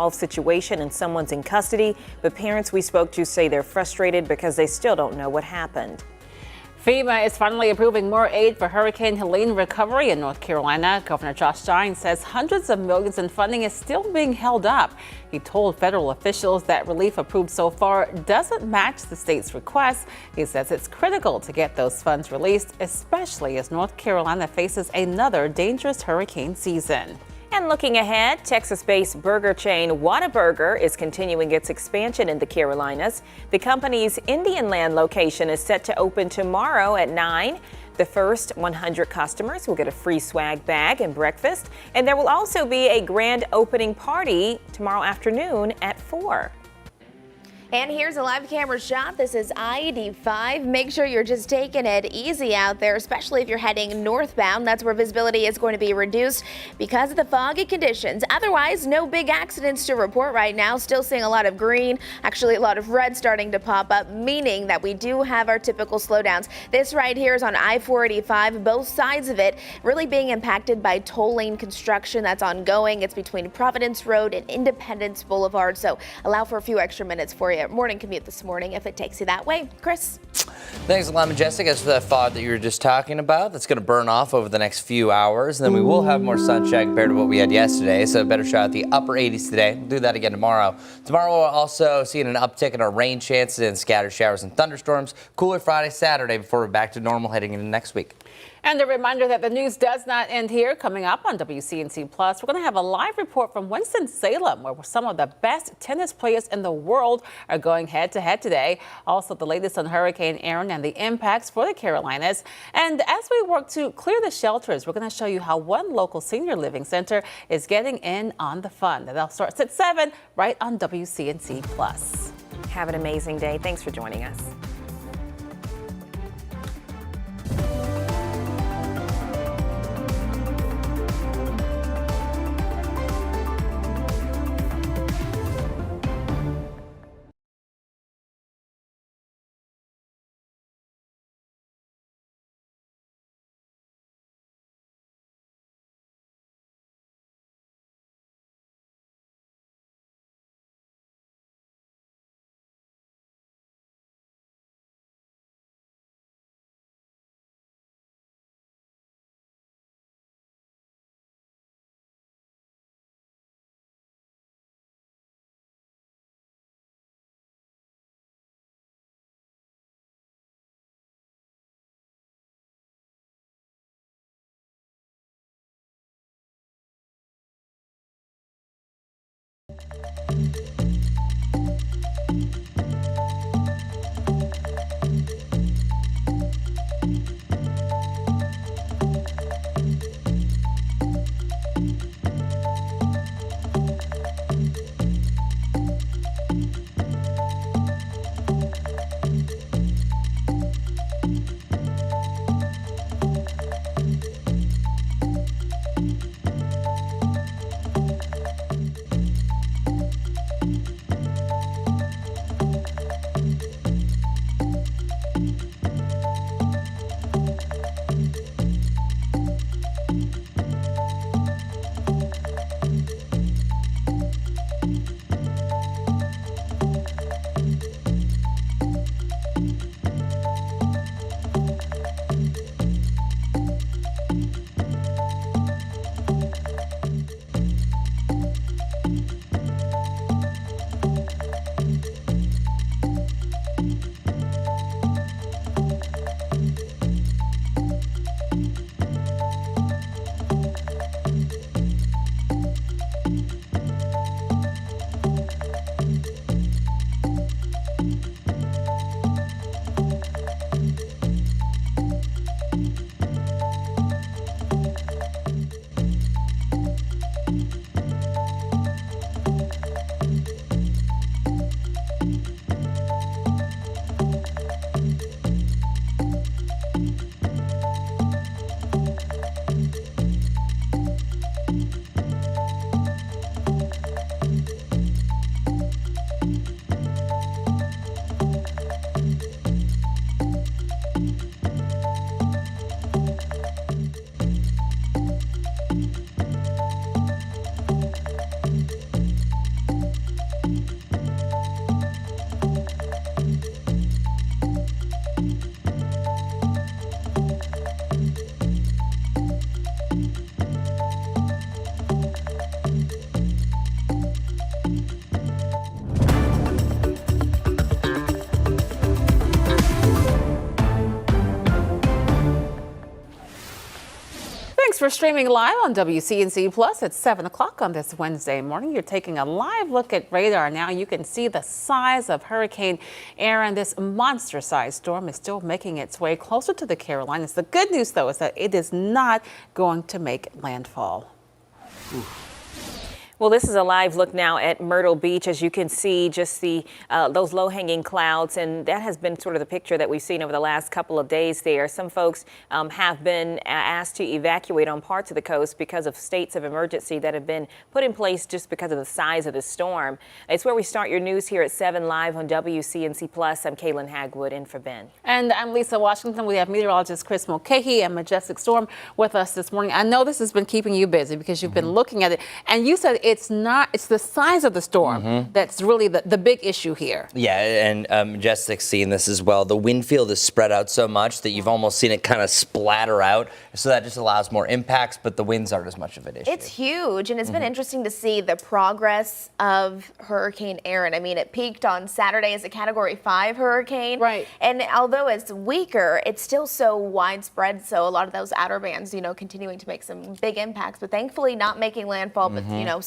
situation and someone's in custody, but parents we spoke to say they're frustrated because they still don't know what happened. FEMA is finally approving more aid for Hurricane Helene recovery in North Carolina. Governor Josh Stein says hundreds of millions in funding is still being held up. He told federal officials that relief approved so far doesn't match the state's request. He says it's critical to get those funds released, especially as North Carolina faces another dangerous hurricane season. And looking ahead, Texas-based burger chain Whataburger is continuing its expansion in the Carolinas. The company's Indian Land location is set to open tomorrow at 9. The first 100 customers will get a free swag bag and breakfast. And there will also be a grand opening party tomorrow afternoon at 4. And here's a live camera shot. This is I-85. Make sure you're just taking it easy out there, especially if you're heading northbound. That's where visibility is going to be reduced because of the foggy conditions. Otherwise, no big accidents to report right now. Still seeing a lot of green, actually a lot of red starting to pop up, meaning that we do have our typical slowdowns. This right here is on I-485, both sides of it really being impacted by toll lane construction that's ongoing. It's between Providence Road and Independence Boulevard, so allow for a few extra minutes for you. Morning commute this morning if it takes you that way. Chris. Thanks a lot, Majestic. As for that fog that you were just talking about, that's going to burn off over the next few hours. And then we will have more sunshine compared to what we had yesterday. So a better shot at the upper 80s today. We'll do that again tomorrow. Tomorrow we'll also see an uptick in our rain chances and scattered showers and thunderstorms. Cooler Friday, Saturday before we're back to normal heading into next week. And a reminder that the news does not end here. Coming up on WCNC Plus, we're going to have a live report from Winston-Salem, where some of the best tennis players in the world are going head-to-head today. Also, the latest on Hurricane Aaron and the impacts for the Carolinas. And as we work to clear the shelters, we're going to show you how one local senior living center is getting in on the fun. That all starts at 7 right on WCNC Plus. Have an amazing day. Thanks for joining us. for streaming live on WCNC Plus at 7 o'clock on this Wednesday morning. You're taking a live look at radar now. You can see the size of Hurricane Erin. This monster-sized storm is still making its way closer to the Carolinas. The good news, though, is that it is not going to make landfall. Well, this is a live look now at Myrtle Beach. As you can see, just those low-hanging clouds, and that has been sort of the picture that we've seen over the last couple of days there. Some folks have been asked to evacuate on parts of the coast because of states of emergency that have been put in place just because of the size of the storm. It's where we start your news here at 7 live on WCNC Plus. I'm Kaylin Hagwood in for Ben. And I'm Lisa Washington. We have meteorologist Chris Mulcahy and Majestic Storm with us this morning. I know this has been keeping you busy because you've been looking at it, and you said it's the size of the storm that's really the big issue here. Yeah, and Majestic's seeing this as well. The wind field is spread out so much that you've almost seen it kind of splatter out. So that just allows more impacts, but the winds aren't as much of an issue. It's huge, and it's been interesting to see the progress of Hurricane Erin. I mean, it peaked on Saturday as a Category 5 hurricane. Right. And although it's weaker, it's still so widespread. So a lot of those outer bands, continuing to make some big impacts, but thankfully not making landfall, but,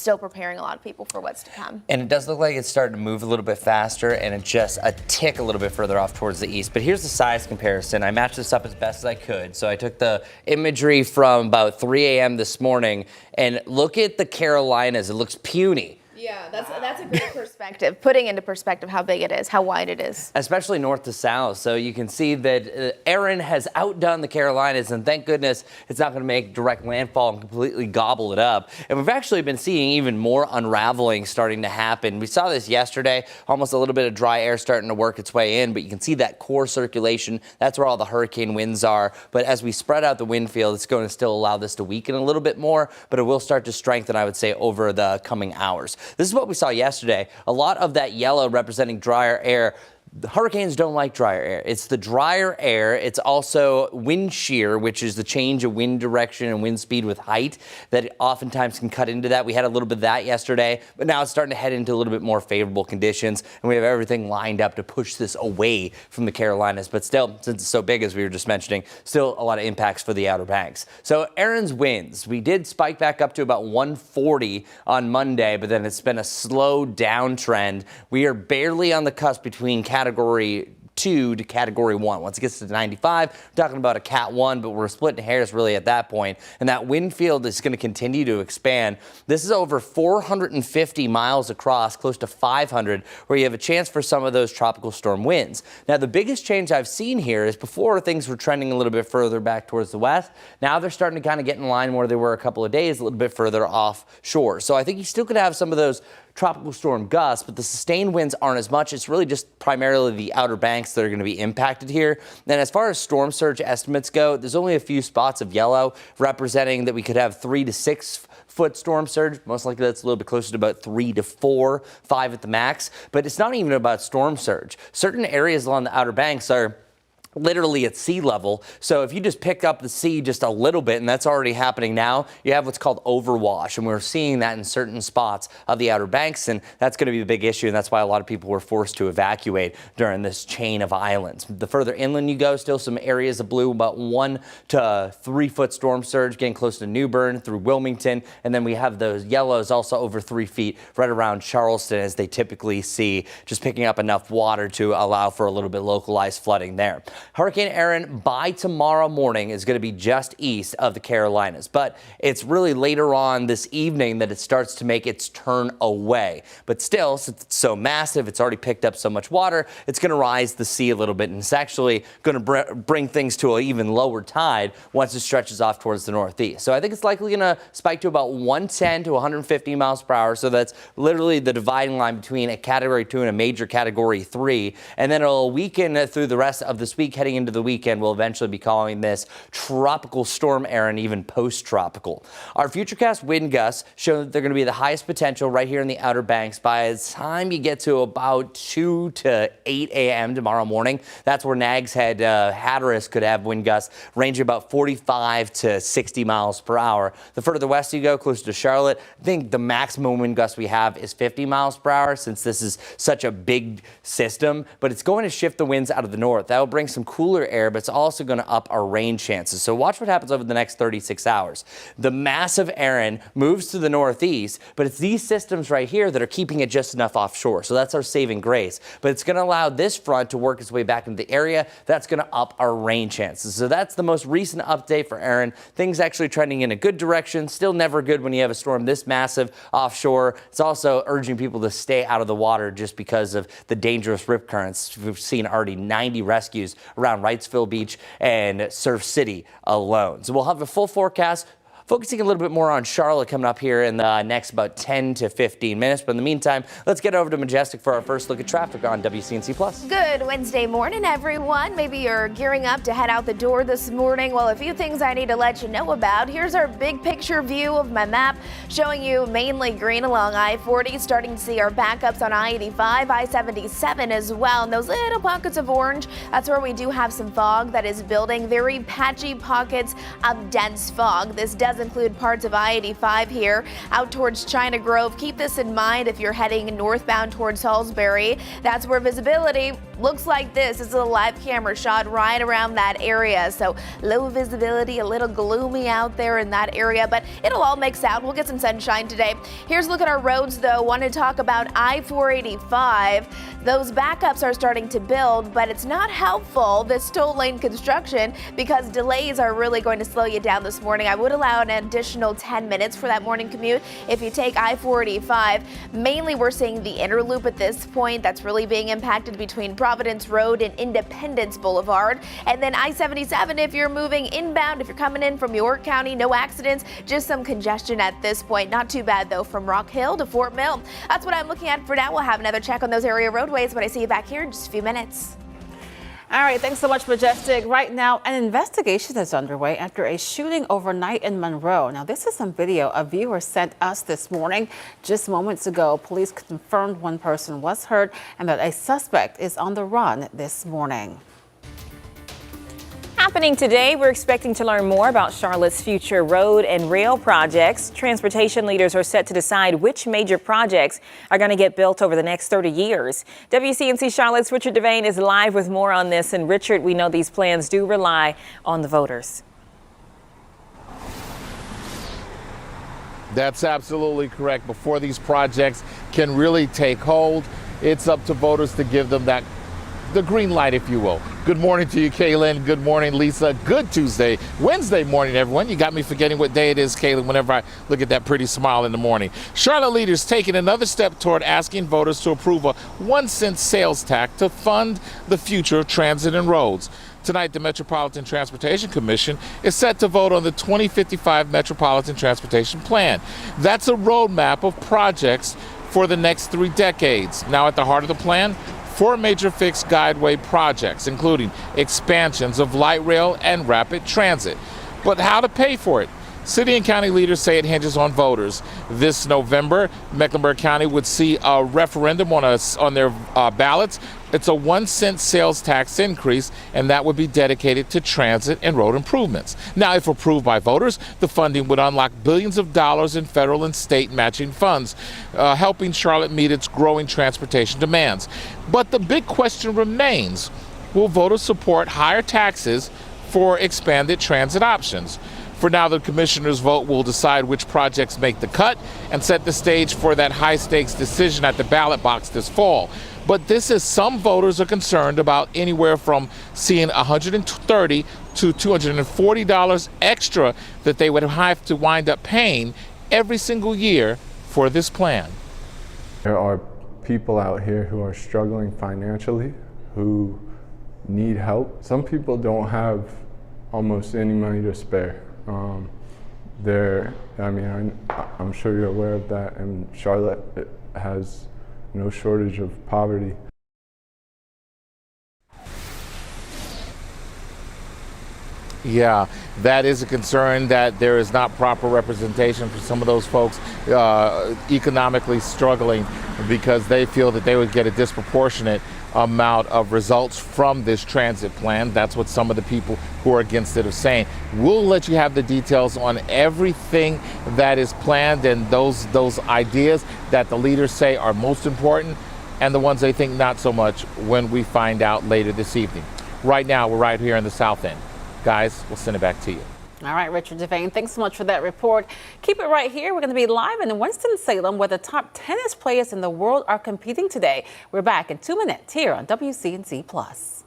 still preparing a lot of people for what's to come. And it does look like it's starting to move a little bit faster, and it's just a tick a little bit further off towards the east. But here's the size comparison. I matched this up as best as I could. So I took the imagery from about 3 a.m. this morning, and look at the Carolinas. It looks puny. Yeah, that's a great perspective, putting into perspective how big it is, how wide it is. Especially north to south. So you can see that Erin has outdone the Carolinas, and thank goodness it's not going to make direct landfall and completely gobble it up. And we've actually been seeing even more unraveling starting to happen. We saw this yesterday, almost a little bit of dry air starting to work its way in, but you can see that core circulation. That's where all the hurricane winds are. But as we spread out the wind field, it's going to still allow this to weaken a little bit more, but it will start to strengthen, I would say, over the coming hours. This is what we saw yesterday. A lot of that yellow representing drier air. The hurricanes don't like drier air. It's the drier air. It's also wind shear, which is the change of wind direction and wind speed with height that oftentimes can cut into that. We had a little bit of that yesterday, but now it's starting to head into a little bit more favorable conditions, and we have everything lined up to push this away from the Carolinas. But still, since it's so big, as we were just mentioning, still a lot of impacts for the Outer Banks. So Erin's winds, we did spike back up to about 140 on Monday, but then it's been a slow downtrend. We are barely on the cusp between Category 2 to Category 1. Once it gets to 95, we're talking about a Cat 1, but we're splitting hairs really at that point. And that wind field is going to continue to expand. This is over 450 miles across, close to 500, where you have a chance for some of those tropical storm winds. Now, the biggest change I've seen here is before things were trending a little bit further back towards the west. Now they're starting to kind of get in line where they were a couple of days, a little bit further offshore. So I think you still could have some of those tropical storm gusts, but the sustained winds aren't as much. It's really just primarily the Outer Banks that are going to be impacted here. And as far as storm surge estimates go, there's only a few spots of yellow representing that we could have 3 to 6 foot storm surge. Most likely that's a little bit closer to about 3 to 4, 5 at the max. But it's not even about storm surge. Certain areas along the Outer Banks are literally at sea level. So if you just pick up the sea just a little bit, and that's already happening now, you have what's called overwash. And we're seeing that in certain spots of the Outer Banks. And that's going to be a big issue. And that's why a lot of people were forced to evacuate during this chain of islands. The further inland you go, still some areas of blue, about 1 to 3 foot storm surge, getting close to New Bern through Wilmington. And then we have those yellows also over 3 feet right around Charleston, as they typically see, just picking up enough water to allow for a little bit localized flooding there. Hurricane Erin by tomorrow morning is going to be just east of the Carolinas, but it's really later on this evening that it starts to make its turn away. But still, since it's so massive, it's already picked up so much water, it's going to rise the sea a little bit, and it's actually going to bring things to an even lower tide once it stretches off towards the northeast. So I think it's likely going to spike to about 110 to 150 miles per hour. So that's literally the dividing line between a Category 2 and a major Category 3. And then it'll weaken through the rest of this week. Heading into the weekend, we'll eventually be calling this Tropical Storm Erin, even post-tropical. Our futurecast wind gusts show that they're going to be the highest potential right here in the Outer Banks by the time you get to about 2 to 8 a.m. tomorrow morning. That's where Nags Head, Hatteras could have wind gusts ranging about 45 to 60 miles per hour. The further west you go, closer to Charlotte, I think the maximum wind gust we have is 50 miles per hour, since this is such a big system, but it's going to shift the winds out of the north. That will bring some some cooler air, but it's also going to up our rain chances. So watch what happens over the next 36 hours. The massive Aaron moves to the northeast, but it's these systems right here that are keeping it just enough offshore. So that's our saving grace. But it's going to allow this front to work its way back into the area. That's going to up our rain chances. So that's the most recent update for Aaron. Things actually trending in a good direction. Still never good when you have a storm this massive offshore. It's also urging people to stay out of the water just because of the dangerous rip currents. We've seen already 90 rescues around Wrightsville Beach and Surf City alone. So we'll have a full forecast, focusing a little bit more on Charlotte coming up here in the next about 10 to 15 minutes. But in the meantime, let's get over to Majestic for our first look at traffic on WCNC Plus. Good Wednesday morning, everyone. Maybe you're gearing up to head out the door this morning. Well, a few things I need to let you know about. Here's our big picture view of my map showing you mainly green along I-40, starting to see our backups on I-85, I-77 as well. And those little pockets of orange, that's where we do have some fog that is building. Very patchy pockets of dense fog. This does include parts of I-85 here out towards China Grove. Keep this in mind if you're heading northbound towards Salisbury. That's where visibility looks like this. This is a live camera shot right around that area. So low visibility, a little gloomy out there in that area, but it'll all mix out. We'll get some sunshine today. Here's a look at our roads though. Want to talk about I-485. Those backups are starting to build, but it's not helpful, this toll lane construction, because delays are really going to slow you down this morning. I would allow an additional 10 minutes for that morning commute if you take I-485. Mainly we're seeing the inner loop at this point. That's really being impacted between Providence Road and Independence Boulevard. And then I-77 if you're moving inbound, if you're coming in from York County, no accidents, just some congestion at this point. Not too bad though from Rock Hill to Fort Mill. That's what I'm looking at for now. We'll have another check on those area roadways when I see you back here in just a few minutes. All right, thanks so much, Majestic. Right now, an investigation is underway after a shooting overnight in Monroe. Now, this is some video a viewer sent us this morning. Just moments ago, police confirmed one person was hurt and that a suspect is on the run this morning. Happening today, we're expecting to learn more about Charlotte's future road and rail projects. Transportation leaders are set to decide which major projects are going to get built over the next 30 years. WCNC Charlotte's Richard Devane is live with more on this. And Richard, we know these plans do rely on the voters. That's absolutely correct. Before these projects can really take hold, it's up to voters to give them the green light, if you will. Good morning to you, Kaylin. Good morning, Lisa. Good Wednesday morning, everyone. You got me forgetting what day it is, Kaylin, whenever I look at that pretty smile in the morning. Charlotte leaders taking another step toward asking voters to approve a 1-cent sales tax to fund the future of transit and roads. Tonight, the Metropolitan Transportation Commission is set to vote on the 2055 Metropolitan Transportation Plan. That's a roadmap of projects for the next 3 decades. Now, at the heart of the plan, 4 major fixed guideway projects, including expansions of light rail and rapid transit. But how to pay for it? City and county leaders say it hinges on voters. This November, Mecklenburg County would see a referendum on their ballots. It's a 1-cent sales tax increase, and that would be dedicated to transit and road improvements. Now, if approved by voters, the funding would unlock billions of dollars in federal and state matching funds, helping Charlotte meet its growing transportation demands. But the big question remains, will voters support higher taxes for expanded transit options? For now, the commissioners' vote will decide which projects make the cut and set the stage for that high-stakes decision at the ballot box this fall. But this is some voters are concerned about anywhere from seeing $130 to $240 extra that they would have to wind up paying every single year for this plan. There are people out here who are struggling financially, who need help. Some people don't have almost any money to spare. I'm sure you're aware of that, and Charlotte has no shortage of poverty. Yeah, that is a concern, that there is not proper representation for some of those folks economically struggling, because they feel that they would get a disproportionate amount of results from this transit plan. That's what some of the people who are against it are saying. We'll let you have the details on everything that is planned and those ideas that the leaders say are most important and the ones they think not so much when we find out later this evening. Right now, we're right here in the south end. Guys, we'll send it back to you. All right, Richard Devane, thanks so much for that report. Keep it right here. We're going to be live in Winston-Salem, where the top tennis players in the world are competing today. We're back in 2 minutes here on WCNC Plus.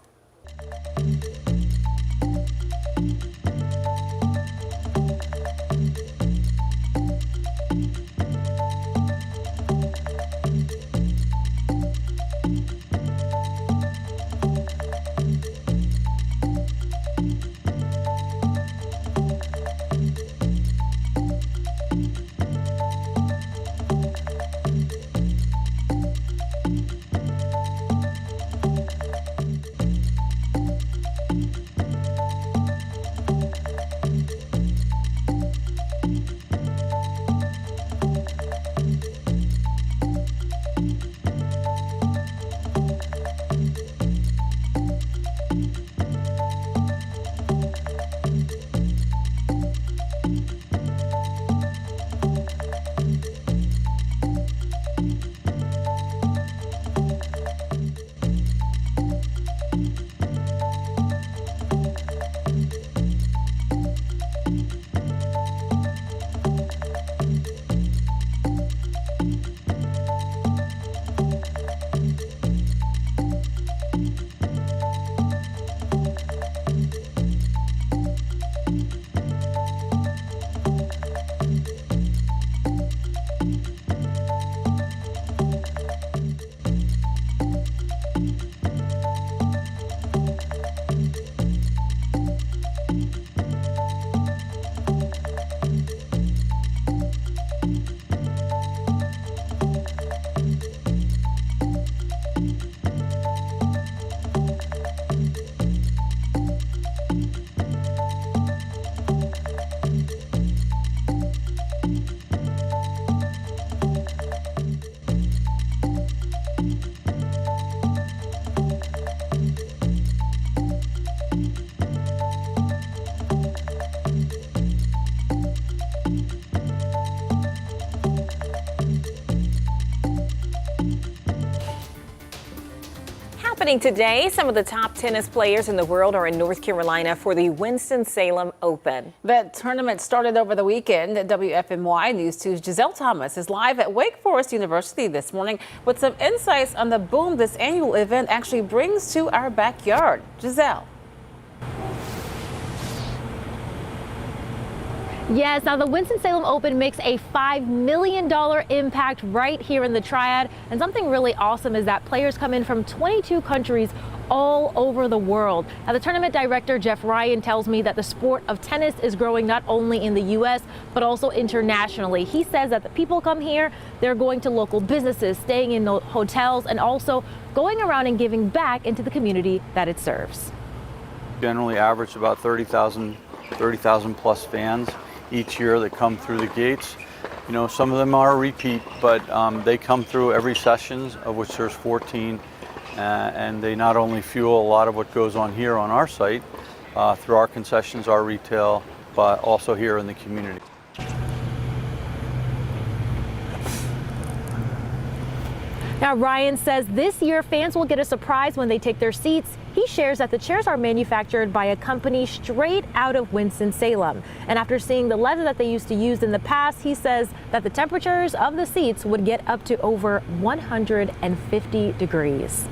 Happening today, some of the top tennis players in the world are in North Carolina for the Winston-Salem Open. That tournament started over the weekend. WFMY News 2's Giselle Thomas is live at Wake Forest University this morning with some insights on the boom this annual event actually brings to our backyard. Giselle. Yes, now the Winston-Salem Open makes a $5 million impact right here in the Triad. And something really awesome is that players come in from 22 countries all over the world. Now, the tournament director, Jeff Ryan, tells me that the sport of tennis is growing not only in the U.S., but also internationally. He says that the people come here, they're going to local businesses, staying in hotels, and also going around and giving back into the community that it serves. Generally average about 30,000 plus fans each year that come through the gates. You know, some of them are repeat, but they come through every session, of which there's 14, and they not only fuel a lot of what goes on here on our site through our concessions, our retail, but also here in the community. Now, Ryan says this year fans will get a surprise when they take their seats. He shares that the chairs are manufactured by a company straight out of Winston-Salem. And after seeing the leather that they used to use in the past, he says that the temperatures of the seats would get up to over 150 degrees.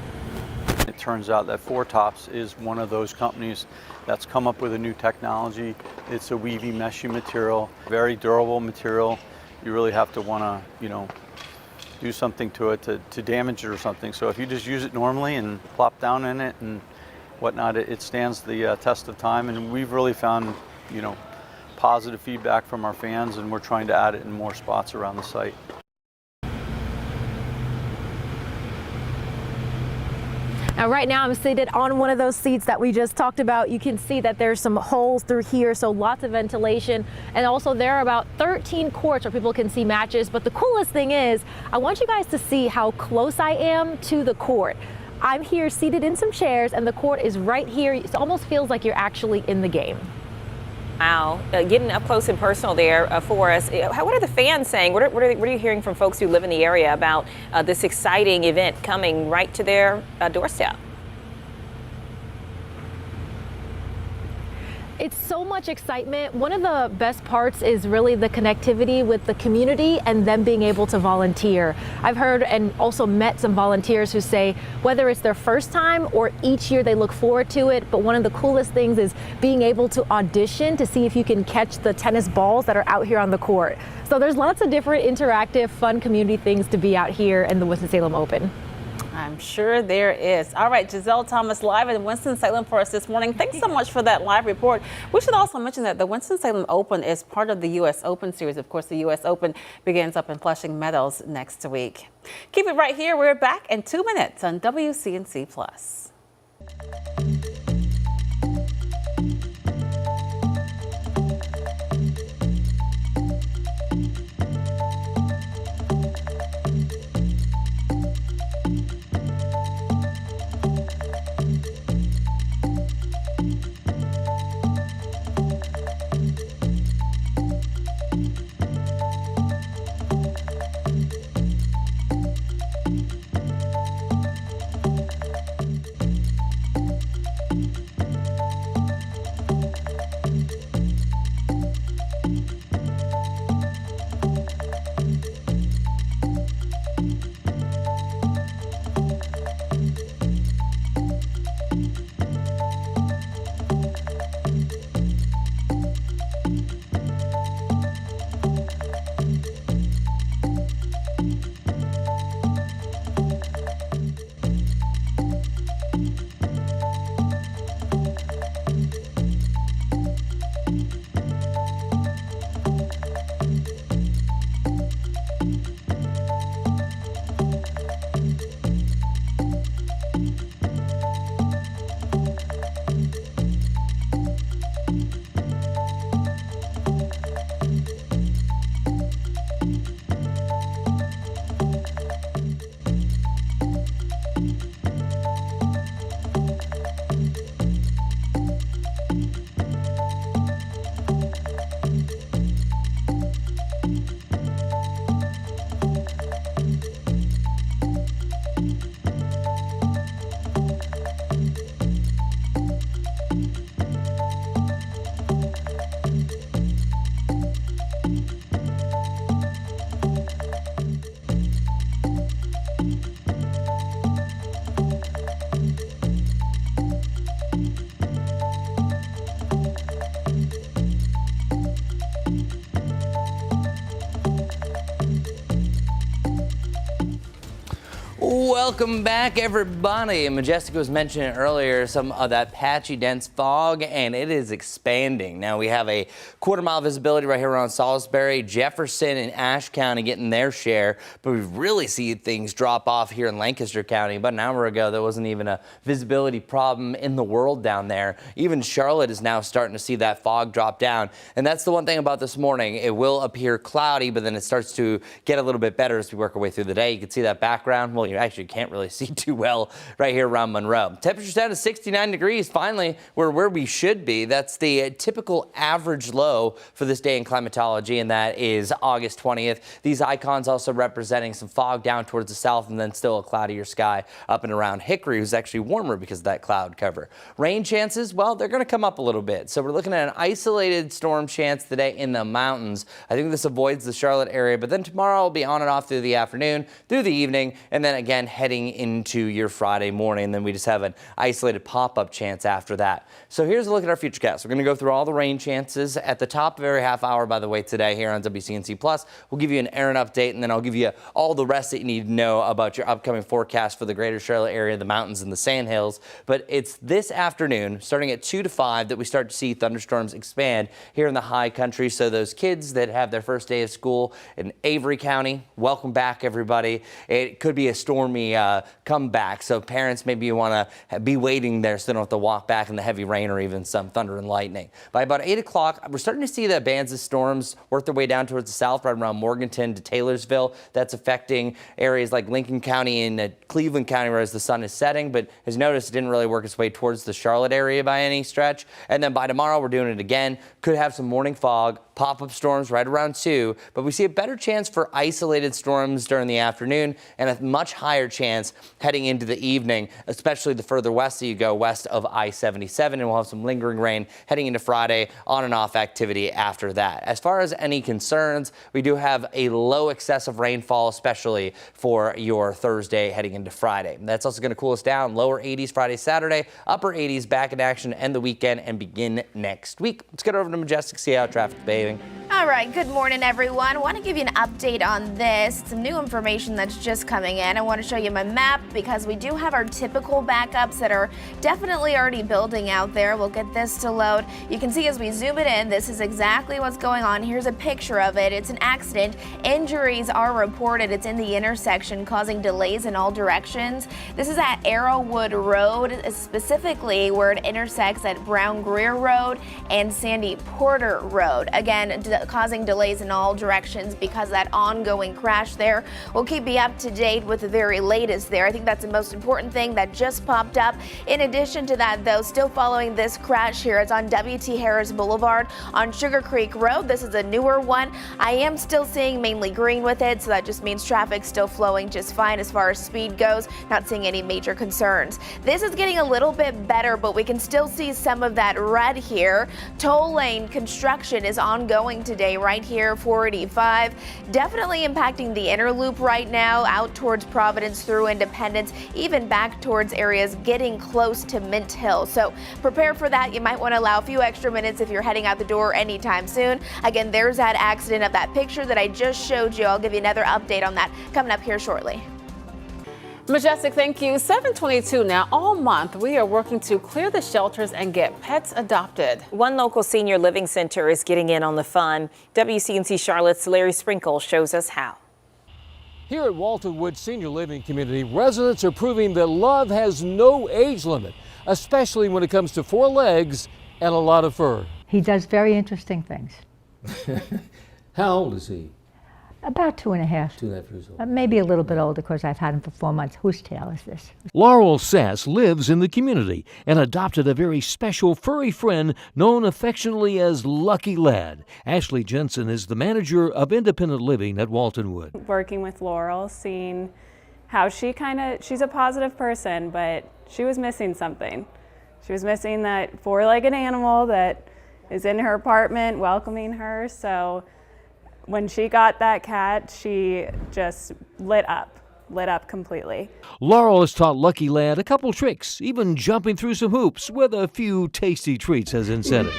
It turns out that Four Tops is one of those companies that's come up with a new technology. It's a weavy, meshy material, very durable material. You really have to want to, you know, do something to it to damage it or something. So if you just use it normally and plop down in it and whatnot, it stands the test of time. And we've really found, you know, positive feedback from our fans, and we're trying to add it in more spots around the site. Now, right now I'm seated on one of those seats that we just talked about. You can see that there's some holes through here, so lots of ventilation. And also there are about 13 courts where people can see matches. But the coolest thing is, I want you guys to see how close I am to the court. I'm here seated in some chairs and the court is right here. It almost feels like you're actually in the game. Wow, getting up close and personal there for us. What are the fans saying? What are you hearing from folks who live in the area about this exciting event coming right to their doorstep? It's so much excitement. One of the best parts is really the connectivity with the community and them being able to volunteer. I've heard and also met some volunteers who say whether it's their first time or each year they look forward to it, but one of the coolest things is being able to audition to see if you can catch the tennis balls that are out here on the court. So there's lots of different interactive, fun community things to be out here in the Winston-Salem Open. I'm sure there is. All right, Giselle Thomas live in Winston-Salem for us this morning. Thanks so much for that live report. We should also mention that the Winston-Salem Open is part of the U.S. Open series. Of course, the U.S. Open begins up in Flushing Meadows next week. Keep it right here. We're back in 2 minutes on WCNC Plus. Welcome back, everybody. Majestic was mentioning earlier some of that patchy, dense fog, and it is expanding. Now we have a quarter-mile visibility right here around Salisbury, Jefferson, and Ashe County getting their share, but we've really seen things drop off here in Lancaster County. About an hour ago, there wasn't even a visibility problem in the world down there. Even Charlotte is now starting to see that fog drop down, and that's the one thing about this morning. It will appear cloudy, but then it starts to get a little bit better as we work our way through the day. You can see that background. Well, you actually can't really see too well right here around Monroe. Temperature's down to 69 degrees. Finally, we're where we should be. That's the typical average low for this day in climatology, and that is August 20th. These icons also representing some fog down towards the south and then still a cloudier sky up and around Hickory, who's actually warmer because of that cloud cover. Rain chances, well, they're going to come up a little bit. So we're looking at an isolated storm chance today in the mountains. I think this avoids the Charlotte area, but then tomorrow will be on and off through the afternoon, through the evening, and then again heading into your Friday morning. And then we just have an isolated pop-up chance after that. So here's a look at our futurecast. We're going to go through all the rain chances at the top of every half hour, by the way, today here on WCNC Plus. We'll give you an Aaron update, and then I'll give you all the rest that you need to know about your upcoming forecast for the greater Charlotte area, the mountains and the Sandhills. But it's this afternoon, starting at 2 to 5, that we start to see thunderstorms expand here in the high country. So those kids that have their first day of school in Avery County, welcome back, everybody. It could be a stormy comeback. So parents, maybe you want to be waiting there so they don't have to walk back in the heavy rain or even some thunder and lightning. By about 8 o'clock, we're starting to see the bands of storms work their way down towards the south, right around Morganton to Taylorsville. That's affecting areas like Lincoln County and Cleveland County, whereas the sun is setting. But as noticed, it didn't really work its way towards the Charlotte area by any stretch. And then by tomorrow, we're doing it again. Could have some morning fog, pop-up storms right around 2, but we see a better chance for isolated storms during the afternoon and a much higher chance heading into the evening, especially the further west that you go, west of I-77, and we'll have some lingering rain heading into Friday, on and off activity after that. As far as any concerns, we do have a low excessive rainfall, especially for your Thursday heading into Friday. That's also going to cool us down. Lower 80s Friday, Saturday, upper 80s back in action end the weekend and begin next week. Let's get over to Majestic, see how traffic's behaving. All right, good morning, everyone. I want to give you an update on this. Some new information that's just coming in. I want to show you my map because we do have our typical backups that are definitely already building out there. We'll get this to load. You can see as we zoom it in, this is exactly what's going on. Here's a picture of it. It's an accident. Injuries are reported. It's in the intersection, causing delays in all directions. This is at Arrowwood Road, specifically where it intersects at Brown Greer Road and Sandy Porter Road. Again, causing delays in all directions because of that ongoing crash there. We'll keep you up to date with the very latest there. I think that's the most important thing that just popped up. In addition to that, though, still following this crash here, it's on W.T. Harris Boulevard on Sugar Creek Road. This is a newer one. I am still seeing mainly green with it, so that just means traffic still flowing just fine as far as speed goes. Not seeing any major concerns. This is getting a little bit better, but we can still see some of that red here. Toll lane construction is ongoing today right here, 485. Definitely impacting the inner loop right now, out towards Providence through Independence, even back towards areas getting close to Mint Hill. So prepare for that. You might want to allow a few extra minutes if you're heading out the door anytime soon. Again, there's that accident of that picture that I just showed you. I'll give you another update on that coming up here shortly. Majestic, thank you. 7:22 now. All month, we are working to clear the shelters and get pets adopted. One local senior living center is getting in on the fun. WCNC Charlotte's Larry Sprinkle shows us how. Here at Walton Woods Senior Living Community, residents are proving that love has no age limit, especially when it comes to 4 legs and a lot of fur. He does very interesting things. How old is he? About 2.5. 2.5 years old. Maybe a little bit older because I've had him for 4 months. Whose tail is this? Laurel Sass lives in the community and adopted a very special furry friend known affectionately as Lucky Lad. Ashley Jensen is the manager of independent living at Walton Wood. Working with Laurel, seeing how she's a positive person, but she was missing something. She was missing that 4-legged animal that is in her apartment welcoming her. So when she got that cat, she just lit up completely. Laurel has taught Lucky Lad a couple tricks, even jumping through some hoops with a few tasty treats as incentive.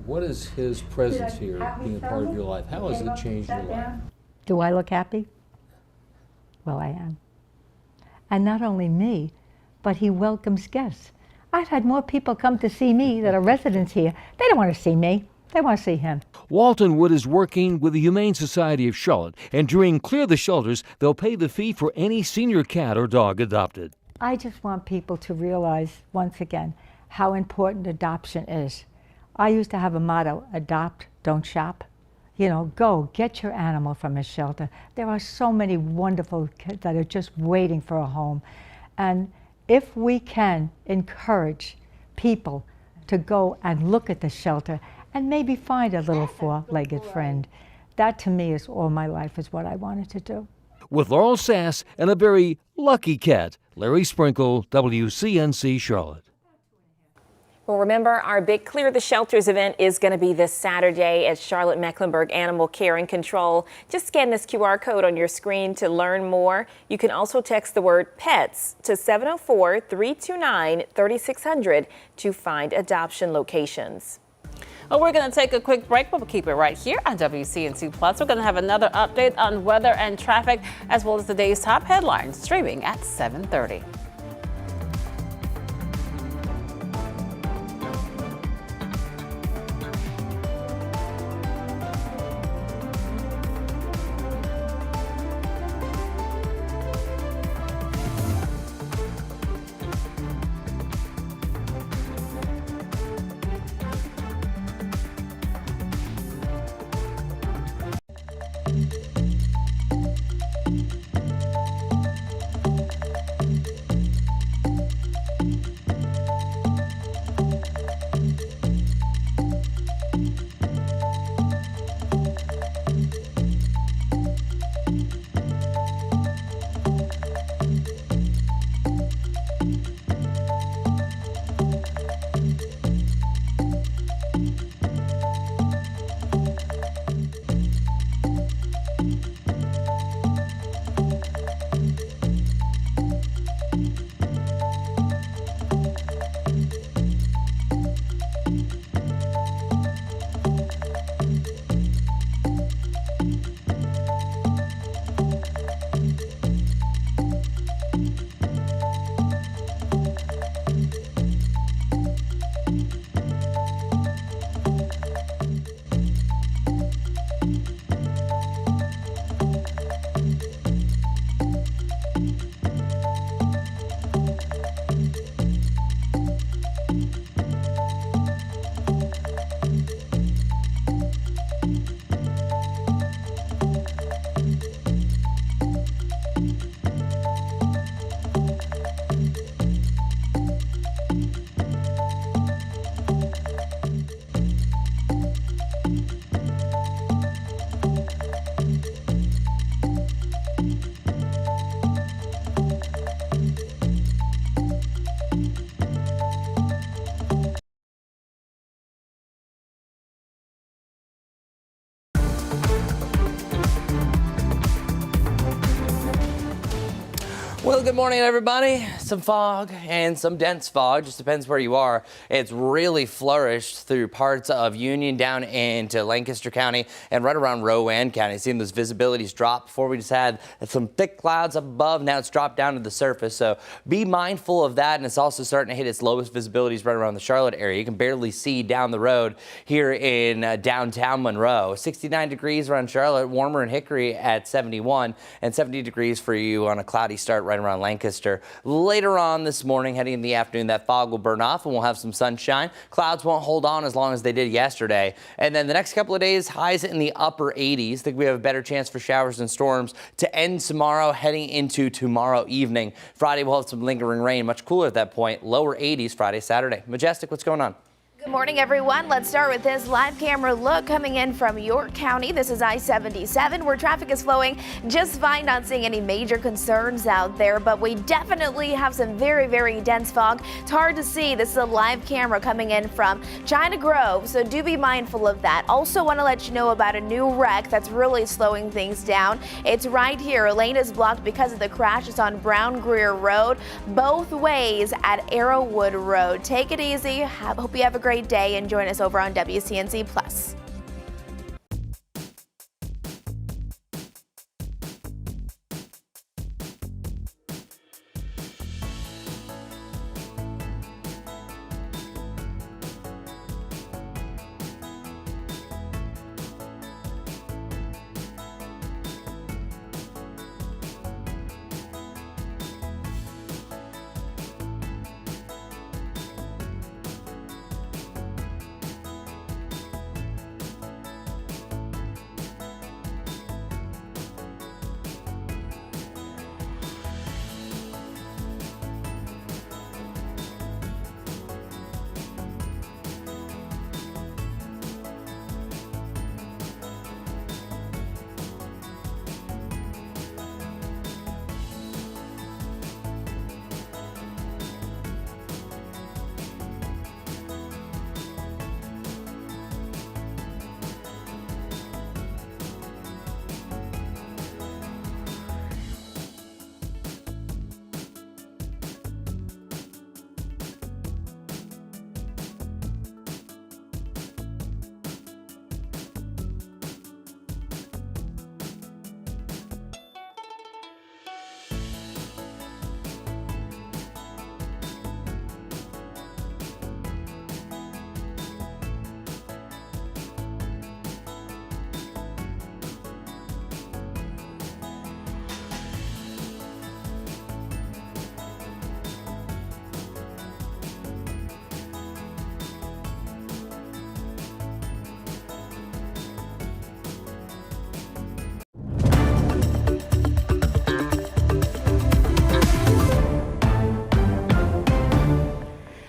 What is his presence here being a part of your life? How has it changed your life? Do I look happy? Well, I am. And not only me, but he welcomes guests. I've had more people come to see me that are residents here. They don't want to see me. They want to see him. Walton Wood is working with the Humane Society of Charlotte, and during Clear the Shelters, they'll pay the fee for any senior cat or dog adopted. I just want people to realize, once again, how important adoption is. I used to have a motto, adopt, don't shop. You know, go get your animal from a shelter. There are so many wonderful kids that are just waiting for a home. And if we can encourage people to go and look at the shelter and maybe find a little 4-legged friend, that to me is all my life is what I wanted to do. With Laurel Sass and a very lucky cat, Larry Sprinkle, WCNC Charlotte. Well, remember, our big Clear the Shelters event is going to be this Saturday at Charlotte Mecklenburg Animal Care and Control. Just scan this QR code on your screen to learn more. You can also text the word PETS to 704-329-3600 to find adoption locations. Well, we're going to take a quick break, but we'll keep it right here on WCNC Plus. We're going to have another update on weather and traffic, as well as today's top headlines, streaming at 7:30. Well, good morning, everybody. Some fog and some dense fog, just depends where you are. It's really flourished through parts of Union down into Lancaster County and right around Rowan County. Seeing those visibilities drop. Before we just had some thick clouds up above. Now it's dropped down to the surface. So be mindful of that. And it's also starting to hit its lowest visibilities right around the Charlotte area. You can barely see down the road here in downtown Monroe. 69 degrees around Charlotte, warmer in Hickory at 71, and 70 degrees for you on a cloudy start right around Lancaster. Later on this morning, heading in the afternoon, that fog will burn off and we'll have some sunshine. Clouds won't hold on as long as they did yesterday. And then the next couple of days, highs in the upper 80s. I think we have a better chance for showers and storms to end tomorrow, heading into tomorrow evening. Friday, we'll have some lingering rain, much cooler at that point. Lower 80s Friday, Saturday. Majestic, what's going on? Good morning, everyone. Let's start with this live camera look coming in from York County. This is I-77 where traffic is flowing just fine. Not seeing any major concerns out there, but we definitely have some very, very dense fog. It's hard to see. This is a live camera coming in from China Grove, so do be mindful of that. Also want to let you know about a new wreck that's really slowing things down. It's right here. A lane is blocked because of the crash. It's on Brown Greer Road, both ways at Arrowwood Road. Take it easy. Hope you have a great day and join us over on WCNC Plus.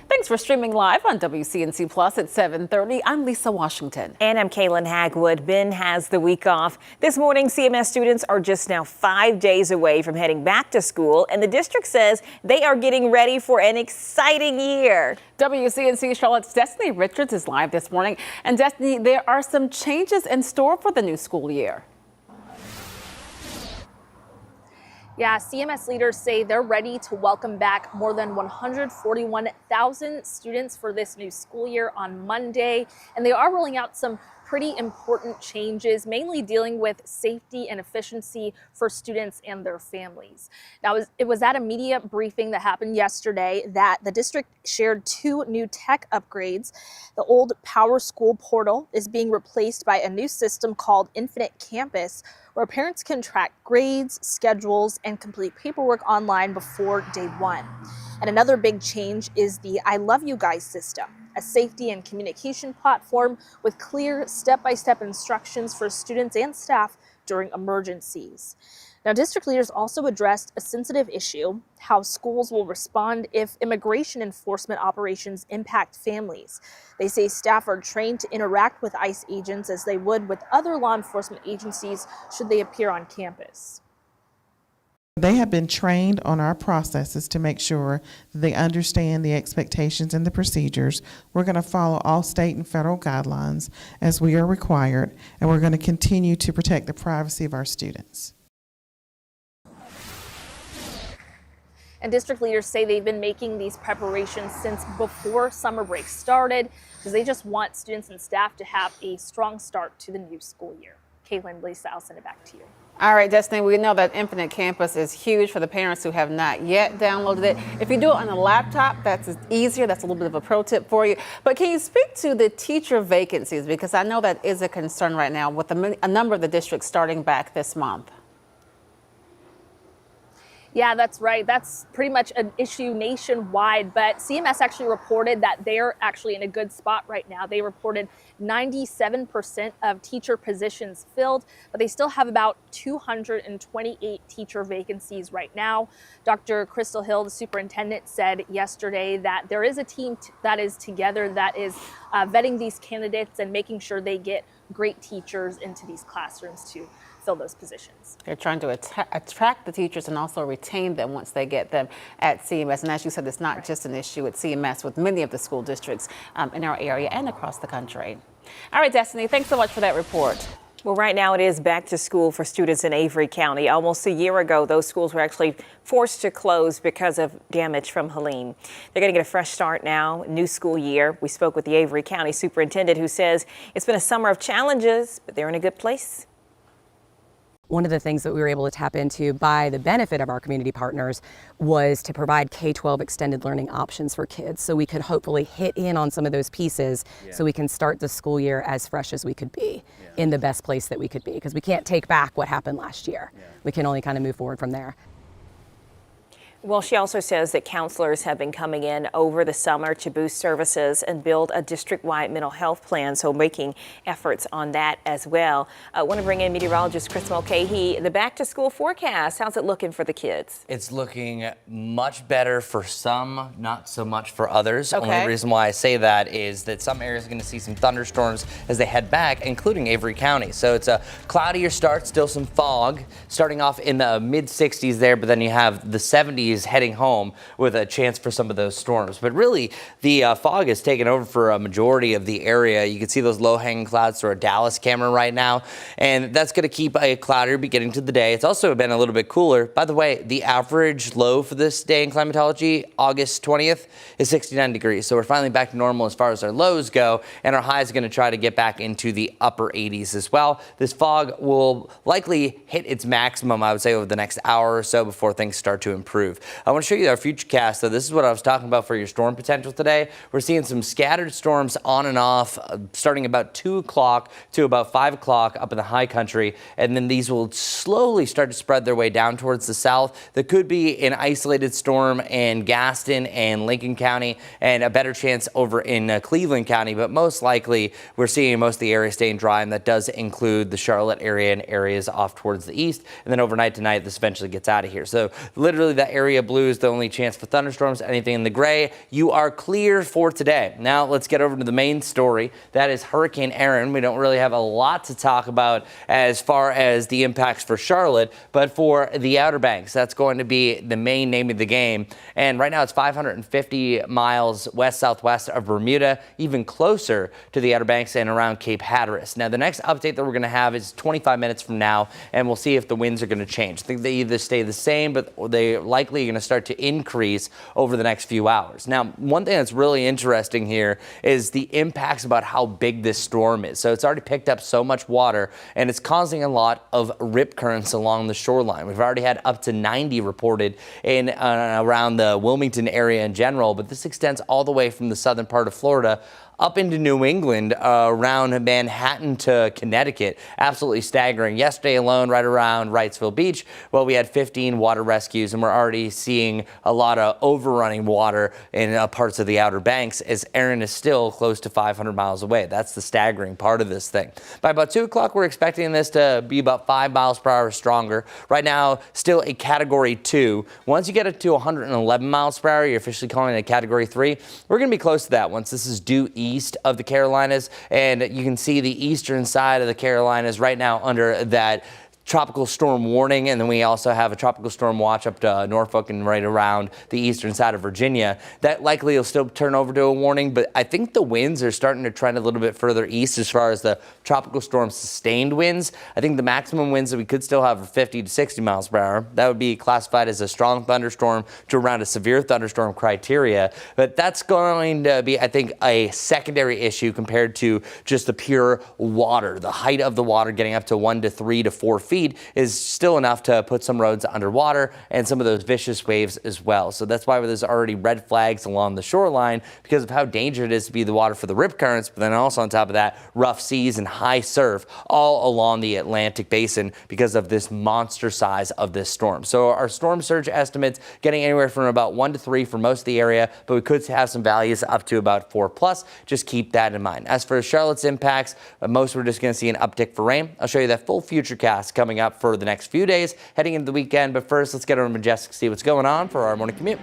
Thanks for streaming live on WCNC Plus at 7:30. I'm Lisa Washington. And I'm Kaylin Hagwood. Ben has the week off. This morning, CMS students are just now 5 days away from heading back to school, and the district says they are getting ready for an exciting year. WCNC Charlotte's Destiny Richards is live this morning. And Destiny, there are some changes in store for the new school year. Yeah, CMS leaders say they're ready to welcome back more than 141,000 students for this new school year on Monday. And they are rolling out some pretty important changes, mainly dealing with safety and efficiency for students and their families. Now, it was at a media briefing that happened yesterday that the district shared 2 new tech upgrades. The old Power School portal is being replaced by a new system called Infinite Campus, where parents can track grades, schedules, and complete paperwork online before day 1. And another big change is the I Love You Guys system, a safety and communication platform with clear step-by-step instructions for students and staff during emergencies. Now, district leaders also addressed a sensitive issue, how schools will respond if immigration enforcement operations impact families. They say staff are trained to interact with ICE agents as they would with other law enforcement agencies should they appear on campus. They have been trained on our processes to make sure that they understand the expectations and the procedures. We're going to follow all state and federal guidelines as we are required, and we're going to continue to protect the privacy of our students. And district leaders say they've been making these preparations since before summer break started because they just want students and staff to have a strong start to the new school year. Caitlin, Lisa, I'll send it back to you. All right, Destiny, we know that Infinite Campus is huge for the parents who have not yet downloaded it. If you do it on a laptop, that's easier. That's a little bit of a pro tip for you. But can you speak to the teacher vacancies? Because I know that is a concern right now with a number of the districts starting back this month. Yeah, that's right. That's pretty much an issue nationwide, but CMS actually reported that they're actually in a good spot right now. They reported 97% of teacher positions filled, but they still have about 228 teacher vacancies right now. Dr. Crystal Hill, the superintendent, said yesterday that there is a team that is together that is vetting these candidates and making sure they get great teachers into these classrooms to fill those positions. They're trying to attract the teachers and also retain them once they get them at CMS. And as you said, it's not just an issue at CMS with many of the school districts in our area and across the country. All right, Destiny, thanks so much for that report. Well, right now it is back to school for students in Avery County. Almost a year ago, those schools were actually forced to close because of damage from Helene. They're going to get a fresh start now, new school year. We spoke with the Avery County superintendent who says it's been a summer of challenges, but they're in a good place. One of the things that we were able to tap into by the benefit of our community partners was to provide K-12 extended learning options for kids, so we could hopefully hit in on some of those pieces so we can start the school year as fresh as we could be, in the best place that we could be, because we can't take back what happened last year. We can only kind of move forward from there. Well, she also says that counselors have been coming in over the summer to boost services and build a district-wide mental health plan, so making efforts on that as well. I want to bring in meteorologist Chris Mulcahy. The back-to-school forecast, how's it looking for the kids? It's looking much better for some, not so much for others. Okay. Only reason why I say that is that some areas are going to see some thunderstorms as they head back, including Avery County. So it's a cloudier start, still some fog, starting off in the mid-60s there, but then you have the 70s heading home with a chance for some of those storms. But really, the fog has taken over for a majority of the area. You can see those low-hanging clouds through our Dallas camera right now, and that's going to keep a cloudier beginning to the day. It's also been a little bit cooler. By the way, the average low for this day in climatology, August 20th, is 69 degrees. So we're finally back to normal as far as our lows go, and our highs are going to try to get back into the upper 80s as well. This fog will likely hit its maximum, I would say, over the next hour or so before things start to improve. I want to show you our future cast. So this is what I was talking about for your storm potential today. We're seeing some scattered storms on and off starting about 2 o'clock to about 5 o'clock up in the high country. And then these will slowly start to spread their way down towards the south. There could be an isolated storm in Gaston and Lincoln County and a better chance over in Cleveland County. But most likely we're seeing most of the area staying dry, and that does include the Charlotte area and areas off towards the east. And then overnight tonight, this eventually gets out of here. So literally that area blue is the only chance for thunderstorms. Anything in the gray, you are clear for today. Now let's get over to the main story. That is Hurricane Erin. We don't really have a lot to talk about as far as the impacts for Charlotte, but for the Outer Banks, that's going to be the main name of the game. And right now it's 550 miles west-southwest of Bermuda, even closer to the Outer Banks and around Cape Hatteras. Now the next update that we're going to have is 25 minutes from now, and we'll see if the winds are going to change. I think they either stay the same, but they're likely going to start to increase over the next few hours. Now, one thing that's really interesting here is the impacts about how big this storm is. So it's already picked up so much water, and it's causing a lot of rip currents along the shoreline. We've already had up to 90 reported in around the Wilmington area in general, but this extends all the way from the southern part of Florida up into New England, around Manhattan to Connecticut. Absolutely staggering. Yesterday alone, right around Wrightsville Beach, well, we had 15 water rescues, and we're already seeing a lot of overrunning water in parts of the Outer Banks as Erin is still close to 500 miles away. That's the staggering part of this thing. By about 2 o'clock, we're expecting this to be about 5 miles per hour stronger. Right now, still a Category 2. Once you get it to 111 miles per hour, you're officially calling it a Category 3. We're going to be close to that once this is due east of the Carolinas, and you can see the eastern side of the Carolinas right now under that tropical storm warning, and then we also have a tropical storm watch up to Norfolk and right around the eastern side of Virginia. That likely will still turn over to a warning, but I think the winds are starting to trend a little bit further east as far as the tropical storm sustained winds. I think the maximum winds that we could still have are 50 to 60 miles per hour. That would be classified as a strong thunderstorm to around a severe thunderstorm criteria, but that's going to be, I think, a secondary issue compared to just the pure water. The height of the water getting up to 1 to 3 to 4 feet is still enough to put some roads underwater and some of those vicious waves as well. So that's why there's already red flags along the shoreline because of how dangerous it is to be the water for the rip currents, but then also on top of that, rough seas and high surf all along the Atlantic basin because of this monster size of this storm. So our storm surge estimates getting anywhere from about 1 to 3 for most of the area, but we could have some values up to about 4+. Just keep that in mind. As for Charlotte's impacts, most we're just going to see an uptick for rain. I'll show you that full future cast coming up for the next few days heading into the weekend. But first, let's get over to Majestic to see what's going on for our morning commute.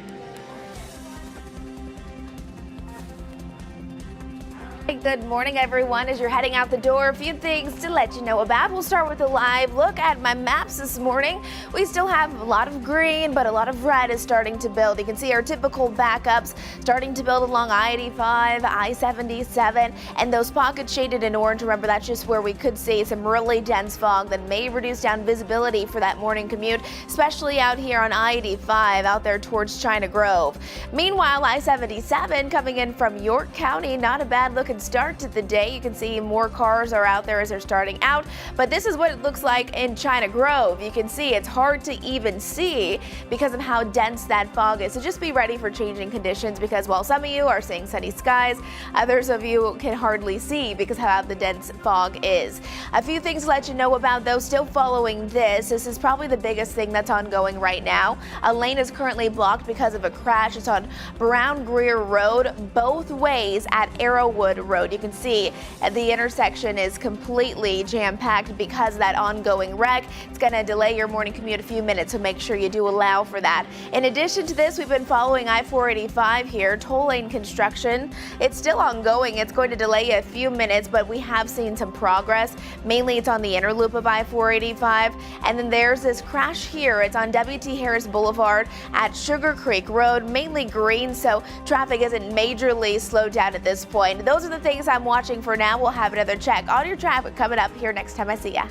Good morning, everyone. As you're heading out the door, a few things to let you know about. We'll start with a live look at my maps this morning. We still have a lot of green, but a lot of red is starting to build. You can see our typical backups starting to build along I-85, I-77, and those pockets shaded in orange. Remember, that's just where we could see some really dense fog that may reduce down visibility for that morning commute, especially out here on I-85 out there towards China Grove. Meanwhile, I-77 coming in from York County, not a bad looking start to the day. You can see more cars are out there as they're starting out, but this is what it looks like in China Grove. You can see it's hard to even see because of how dense that fog is. So just be ready for changing conditions because while some of you are seeing sunny skies, others of you can hardly see because of how the dense fog is. A few things to let you know about though, still following this. This is probably the biggest thing that's ongoing right now. A lane is currently blocked because of a crash. It's on Brown Greer Road, both ways at Arrowwood Road. You can see the intersection is completely jam-packed because of that ongoing wreck. It's going to delay your morning commute a few minutes, so make sure you do allow for that. In addition to this, we've been following I-485 here, toll lane construction. It's still ongoing. It's going to delay you a few minutes, but we have seen some progress. Mainly it's on the inner loop of I-485. And then there's this crash here. It's on W.T. Harris Boulevard at Sugar Creek Road, mainly green, so traffic isn't majorly slowed down at this point. Those are the things I'm watching for now. We'll have another check on your traffic coming up here next time I see ya.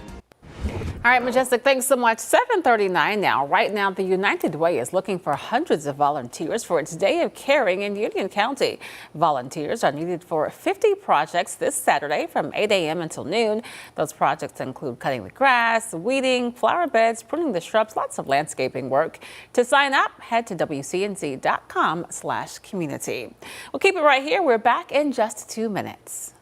All right, Majestic, thanks so much. 7:39 now. Right now, the United Way is looking for hundreds of volunteers for its Day of Caring in Union County. Volunteers are needed for 50 projects this Saturday from 8 a.m. until noon. Those projects include cutting the grass, weeding, flower beds, pruning the shrubs, lots of landscaping work. To sign up, head to WCNC.com/community. We'll keep it right here. We're back in just 2 minutes.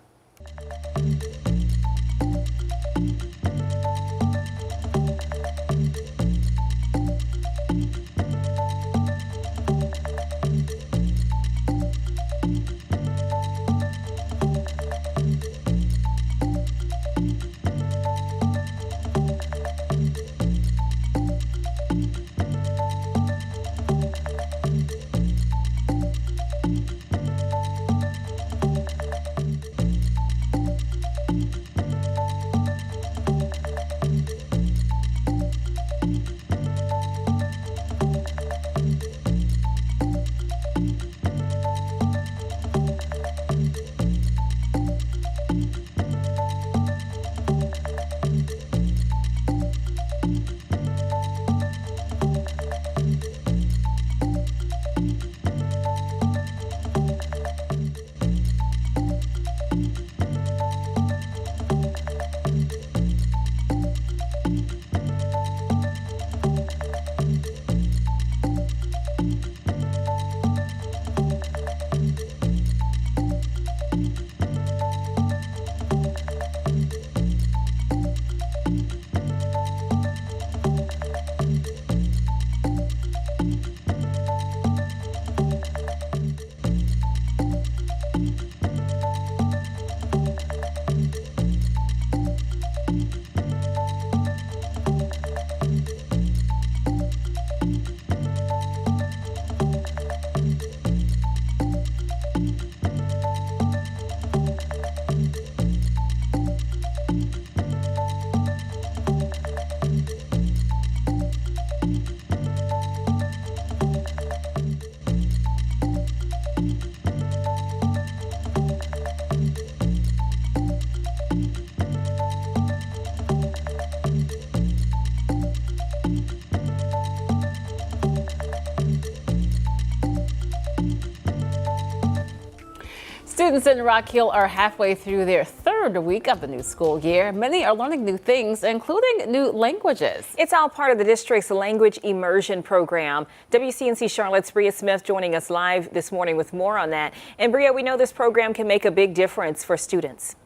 Students in Rock Hill are halfway through their third week of the new school year. Many are learning new things, including new languages. It's all part of the district's language immersion program. WCNC Charlotte's Bria Smith joining us live this morning with more on that. And Bria, we know this program can make a big difference for students.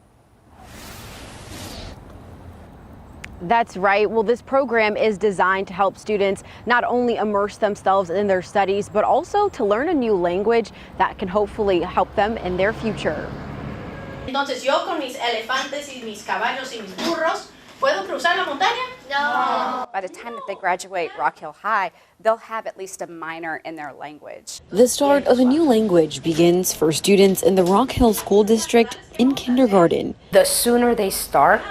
That's right. Well, this program is designed to help students not only immerse themselves in their studies, but also to learn a new language that can hopefully help them in their future. Entonces yo con mis elefantes y mis caballos y mis burros, ¿puedo cruzar la montaña? No. By the time that they graduate Rock Hill High, they'll have at least a minor in their language. The start of a new language begins for students in the Rock Hill School District in kindergarten. The sooner they start,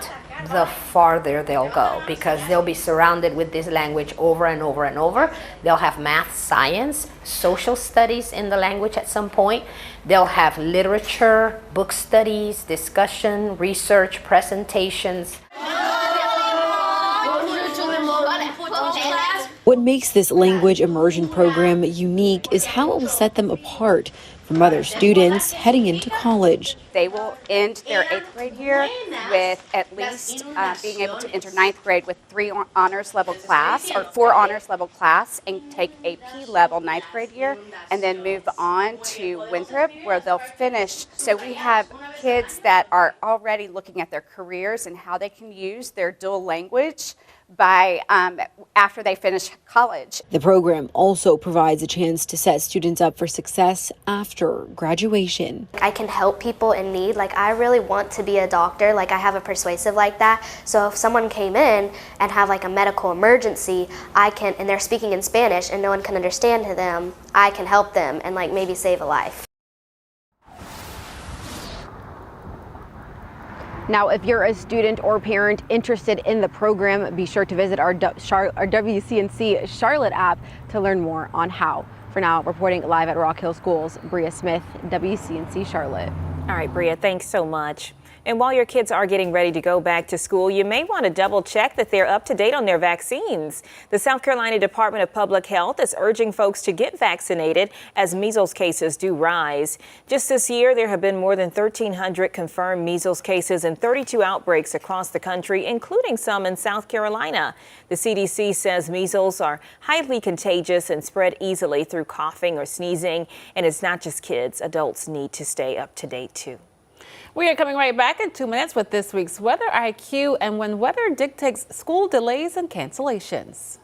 the farther they'll go, because they'll be surrounded with this language over and over and over. They'll have math, science, social studies in the language at some point. They'll have literature, book studies, discussion, research, presentations. What makes this language immersion program unique is how it will set them apart from other students heading into college. They will end their 8th grade year with at least being able to enter 9th grade with 3 honors level class or 4 honors level class and take a P level 9th grade year and then move on to Winthrop where they'll finish. So we have kids that are already looking at their careers and how they can use their dual language by after they finish college. The program also provides a chance to set students up for success after graduation. I can help people in need. Like, I really want to be a doctor. Like, I have a persuasive like that. So if someone came in and have like a medical emergency, and they're speaking in Spanish and no one can understand them, I can help them and like maybe save a life. Now, if you're a student or parent interested in the program, be sure to visit our WCNC Charlotte app to learn more on how. For now, reporting live at Rock Hill Schools, Bria Smith, WCNC Charlotte. All right, Bria, thanks so much. And while your kids are getting ready to go back to school, you may want to double check that they're up to date on their vaccines. The South Carolina Department of Public Health is urging folks to get vaccinated as measles cases do rise. Just this year, there have been more than 1,300 confirmed measles cases and 32 outbreaks across the country, including some in South Carolina. The CDC says measles are highly contagious and spread easily through coughing or sneezing. And it's not just kids. Adults need to stay up to date, too. We are coming right back in 2 minutes with this week's Weather IQ and when weather dictates school delays and cancellations.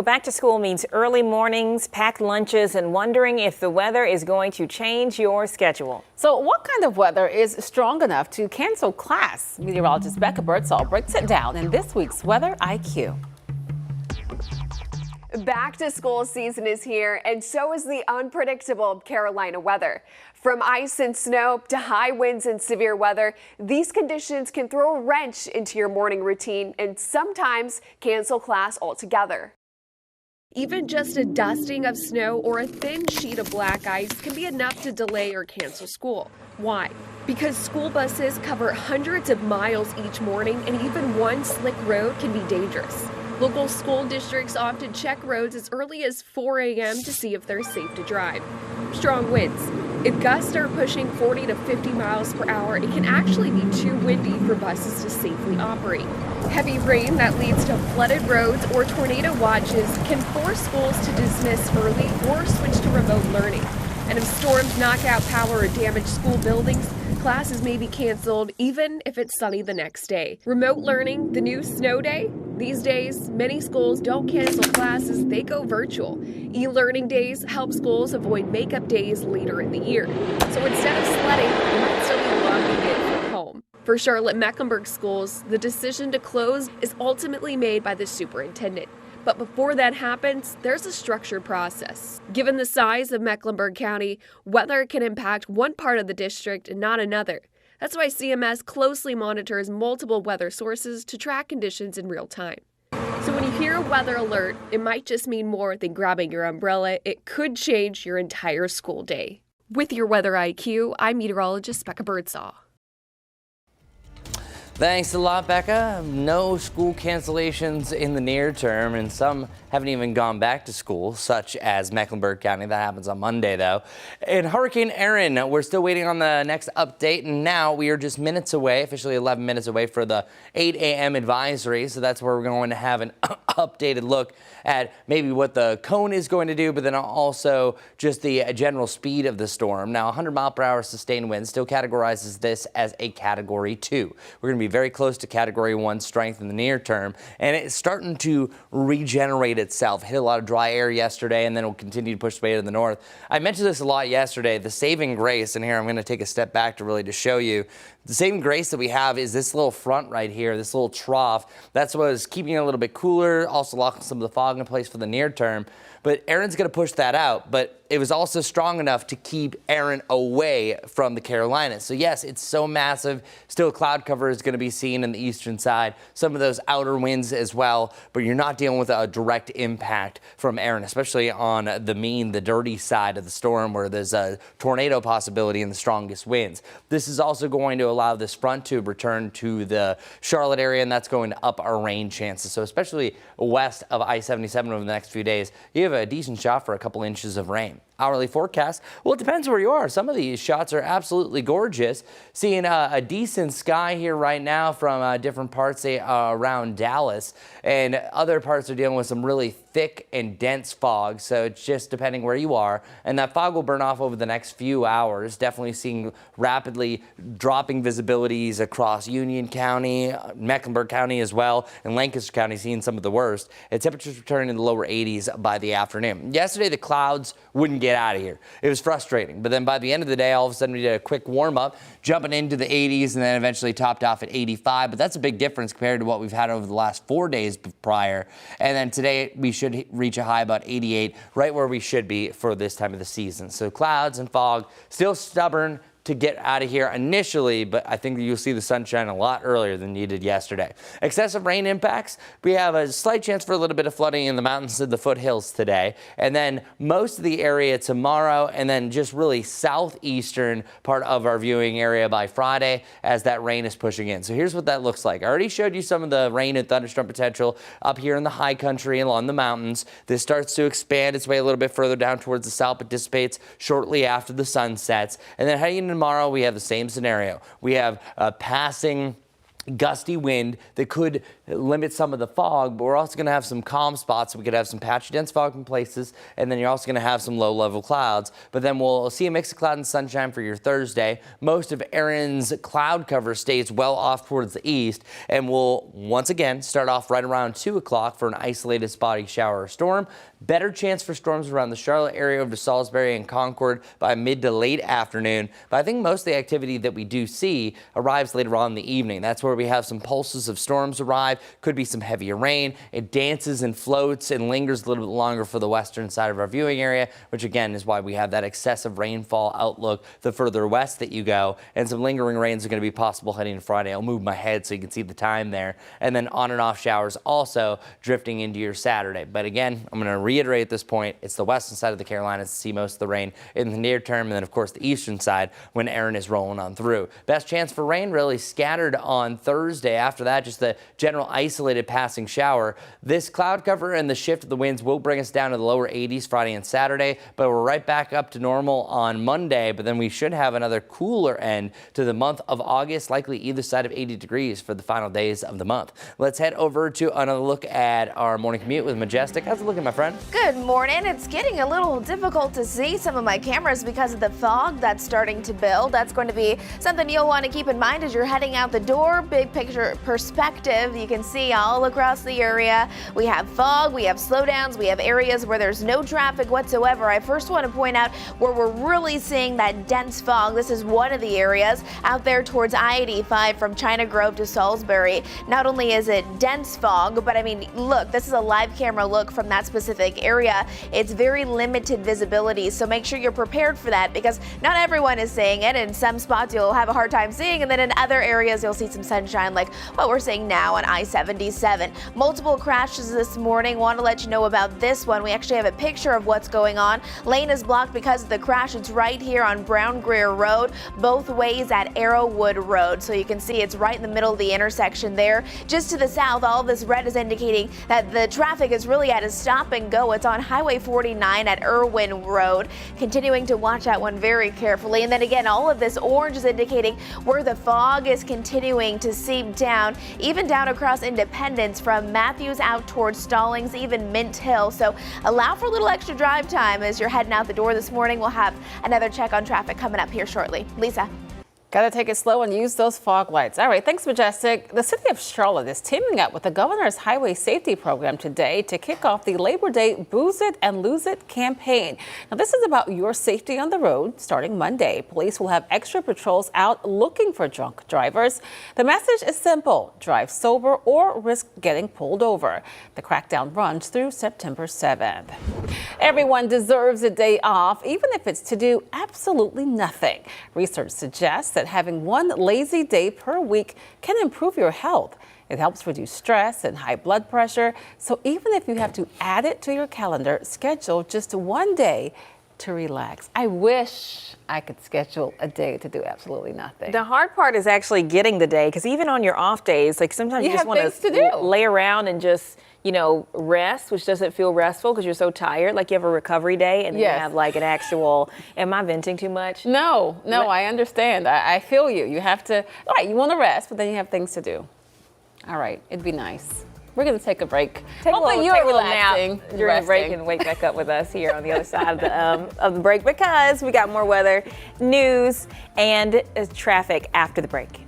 back to school means early mornings, packed lunches, and wondering if the weather is going to change your schedule. So what kind of weather is strong enough to cancel class? Meteorologist Becca Birdsall breaks it down in this week's Weather IQ. Back to school season is here, and so is the unpredictable Carolina weather. From ice and snow to high winds and severe weather, these conditions can throw a wrench into your morning routine and sometimes cancel class altogether. Even just a dusting of snow or a thin sheet of black ice can be enough to delay or cancel school. Why? Because school buses cover hundreds of miles each morning, and even one slick road can be dangerous. Local school districts often check roads as early as 4 a.m. to see if they're safe to drive. Strong winds. If gusts are pushing 40 to 50 miles per hour, it can actually be too windy for buses to safely operate. Heavy rain that leads to flooded roads or tornado watches can force schools to dismiss early or switch to remote learning. And if storms knock out power or damage school buildings, classes may be canceled even if it's sunny the next day. Remote learning, the new snow day? These days, many schools don't cancel classes, they go virtual. E-learning days help schools avoid makeup days later in the year. So instead of sledding, you might still be logging in from home. For Charlotte-Mecklenburg schools, the decision to close is ultimately made by the superintendent. But before that happens, there's a structured process. Given the size of Mecklenburg County, weather can impact one part of the district and not another. That's why CMS closely monitors multiple weather sources to track conditions in real time. So when you hear a weather alert, it might just mean more than grabbing your umbrella. It could change your entire school day. With your Weather IQ, I'm meteorologist Becca Birdsall. Thanks a lot, Becca. No school cancellations in the near term, and some haven't even gone back to school, such as Mecklenburg County. That happens on Monday, though. And Hurricane Erin, we're still waiting on the next update, and now we are just minutes away, officially 11 minutes away for the 8 a.m. advisory. So that's where we're going to have an updated look at maybe what the cone is going to do, but then also just the general speed of the storm. Now, 100-mile-per-hour sustained wind still categorizes this as a Category 2. We're going to be very close to Category 1 strength in the near term, and it's starting to regenerate itself. Hit a lot of dry air yesterday, and then will continue to push its way to the north. I mentioned this a lot yesterday, the saving grace, and here I'm going to take a step back to really just show you. The saving grace that we have is this little front right here, this little trough. That's what is keeping it a little bit cooler, also locking some of the fog in place for the near term. But Erin's going to push that out, but it was also strong enough to keep Erin away from the Carolinas. So yes, it's so massive. Still cloud cover is going to be seen in the eastern side. Some of those outer winds as well, but you're not dealing with a direct impact from Erin, especially on the dirty side of the storm where there's a tornado possibility in the strongest winds. This is also going to allow this front to return to the Charlotte area, and that's going to up our rain chances. So especially west of I-77 over the next few days, you have a decent shot for a couple inches of rain. Hourly forecast, well, it depends where you are. Some of these shots are absolutely gorgeous. Seeing a decent sky here right now from different parts around Dallas, and other parts are dealing with some really thick and dense fog, so it's just depending where you are. And that fog will burn off over the next few hours. Definitely seeing rapidly dropping visibilities across Union County, Mecklenburg County as well, and Lancaster County seeing some of the worst. And temperatures returning in the lower 80s by the afternoon. Yesterday, the clouds wouldn't get out of here. It was frustrating. But then by the end of the day, all of a sudden we did a quick warm up, jumping into the 80s and then eventually topped off at 85. But that's a big difference compared to what we've had over the last 4 days prior. And then today we should reach a high about 88, right where we should be for this time of the season. So clouds and fog still stubborn to get out of here initially, but I think you'll see the sunshine a lot earlier than you did yesterday. Excessive rain impacts, we have a slight chance for a little bit of flooding in the mountains of the foothills today, and then most of the area tomorrow, and then just really southeastern part of our viewing area by Friday as that rain is pushing in. So here's what that looks like. I already showed you some of the rain and thunderstorm potential up here in the high country along the mountains. This starts to expand its way a little bit further down towards the south, but dissipates shortly after the sun sets. And then heading into tomorrow, we have the same scenario. We have passing gusty wind that could limit some of the fog, but we're also going to have some calm spots. We could have some patchy dense fog in places, and then you're also going to have some low-level clouds. But then we'll see a mix of cloud and sunshine for your Thursday. Most of Erin's cloud cover stays well off towards the east, and we'll once again start off right around 2 o'clock for an isolated spotty shower or storm. Better chance for storms around the Charlotte area over to Salisbury and Concord by mid to late afternoon. But I think most of the activity that we do see arrives later on in the evening. That's where we have some pulses of storms arrive. Could be some heavier rain. It dances and floats and lingers a little bit longer for the western side of our viewing area, which again is why we have that excessive rainfall outlook the further west that you go. And some lingering rains are going to be possible heading to Friday. I'll move my head so you can see the time there. And then on and off showers also drifting into your Saturday. But again, I'm going to reiterate at this point, it's the western side of the Carolinas to see most of the rain in the near term, and then of course the eastern side when Erin is rolling on through. Best chance for rain really scattered on Thursday. After that, just the general isolated passing shower. This cloud cover and the shift of the winds will bring us down to the lower 80s Friday and Saturday, but we're right back up to normal on Monday. But then we should have another cooler end to the month of August, likely either side of 80 degrees for the final days of the month. Let's head over to another look at our morning commute with Majestic. How's it looking, my friend? Good morning. It's getting a little difficult to see some of my cameras because of the fog that's starting to build. That's going to be something you'll want to keep in mind as you're heading out the door. Big picture perspective, you can see all across the area. We have fog, we have slowdowns, we have areas where there's no traffic whatsoever. I first want to point out where we're really seeing that dense fog. This is one of the areas out there towards I-85 from China Grove to Salisbury. Not only is it dense fog, but I mean, look, this is a live camera look from that specific area. It's very limited visibility, so make sure you're prepared for that because not everyone is seeing it. In some spots you'll have a hard time seeing, and then in other areas you'll see some sunshine like what we're seeing now on I-77. Multiple crashes this morning. Want to let you know about this one. We actually have a picture of what's going on. Lane is blocked because of the crash. It's right here on Brown Greer Road, both ways at Arrowwood Road. So you can see it's right in the middle of the intersection there. Just to the south, all of this red is indicating that the traffic is really at a stop and go. It's on Highway 49 at Irwin Road. Continuing to watch that one very carefully. And then again, all of this orange is indicating where the fog is continuing to seep down, even down across Independence from Matthews out towards Stallings, even Mint Hill. So allow for a little extra drive time as you're heading out the door this morning. We'll have another check on traffic coming up here shortly. Lisa. Got to take it slow and use those fog lights. All right, thanks, Majestic. The city of Charlotte is teaming up with the governor's highway safety program today to kick off the Labor Day Booze It and Lose It campaign. Now, this is about your safety on the road. Starting Monday, police will have extra patrols out looking for drunk drivers. The message is simple: drive sober or risk getting pulled over. The crackdown runs through September 7th. Everyone deserves a day off, even if it's to do absolutely nothing. Research suggests that having one lazy day per week can improve your health. It helps reduce stress and high blood pressure. So even if you have to add it to your calendar, schedule just one day to relax. I wish I could schedule a day to do absolutely nothing. The hard part is actually getting the day, because even on your off days, like sometimes you just want to lay around and just, you know, rest, which doesn't feel restful because you're so tired. Like you have a recovery day and then you have like an actual, am I venting too much? No, I understand. I feel you. You have to, all right, you want to rest, but then you have things to do. All right, it'd be nice. We're going to take a break. Take a little nap during the break and wake back up with us here on the other side of the break, because we got more weather, news, and traffic after the break.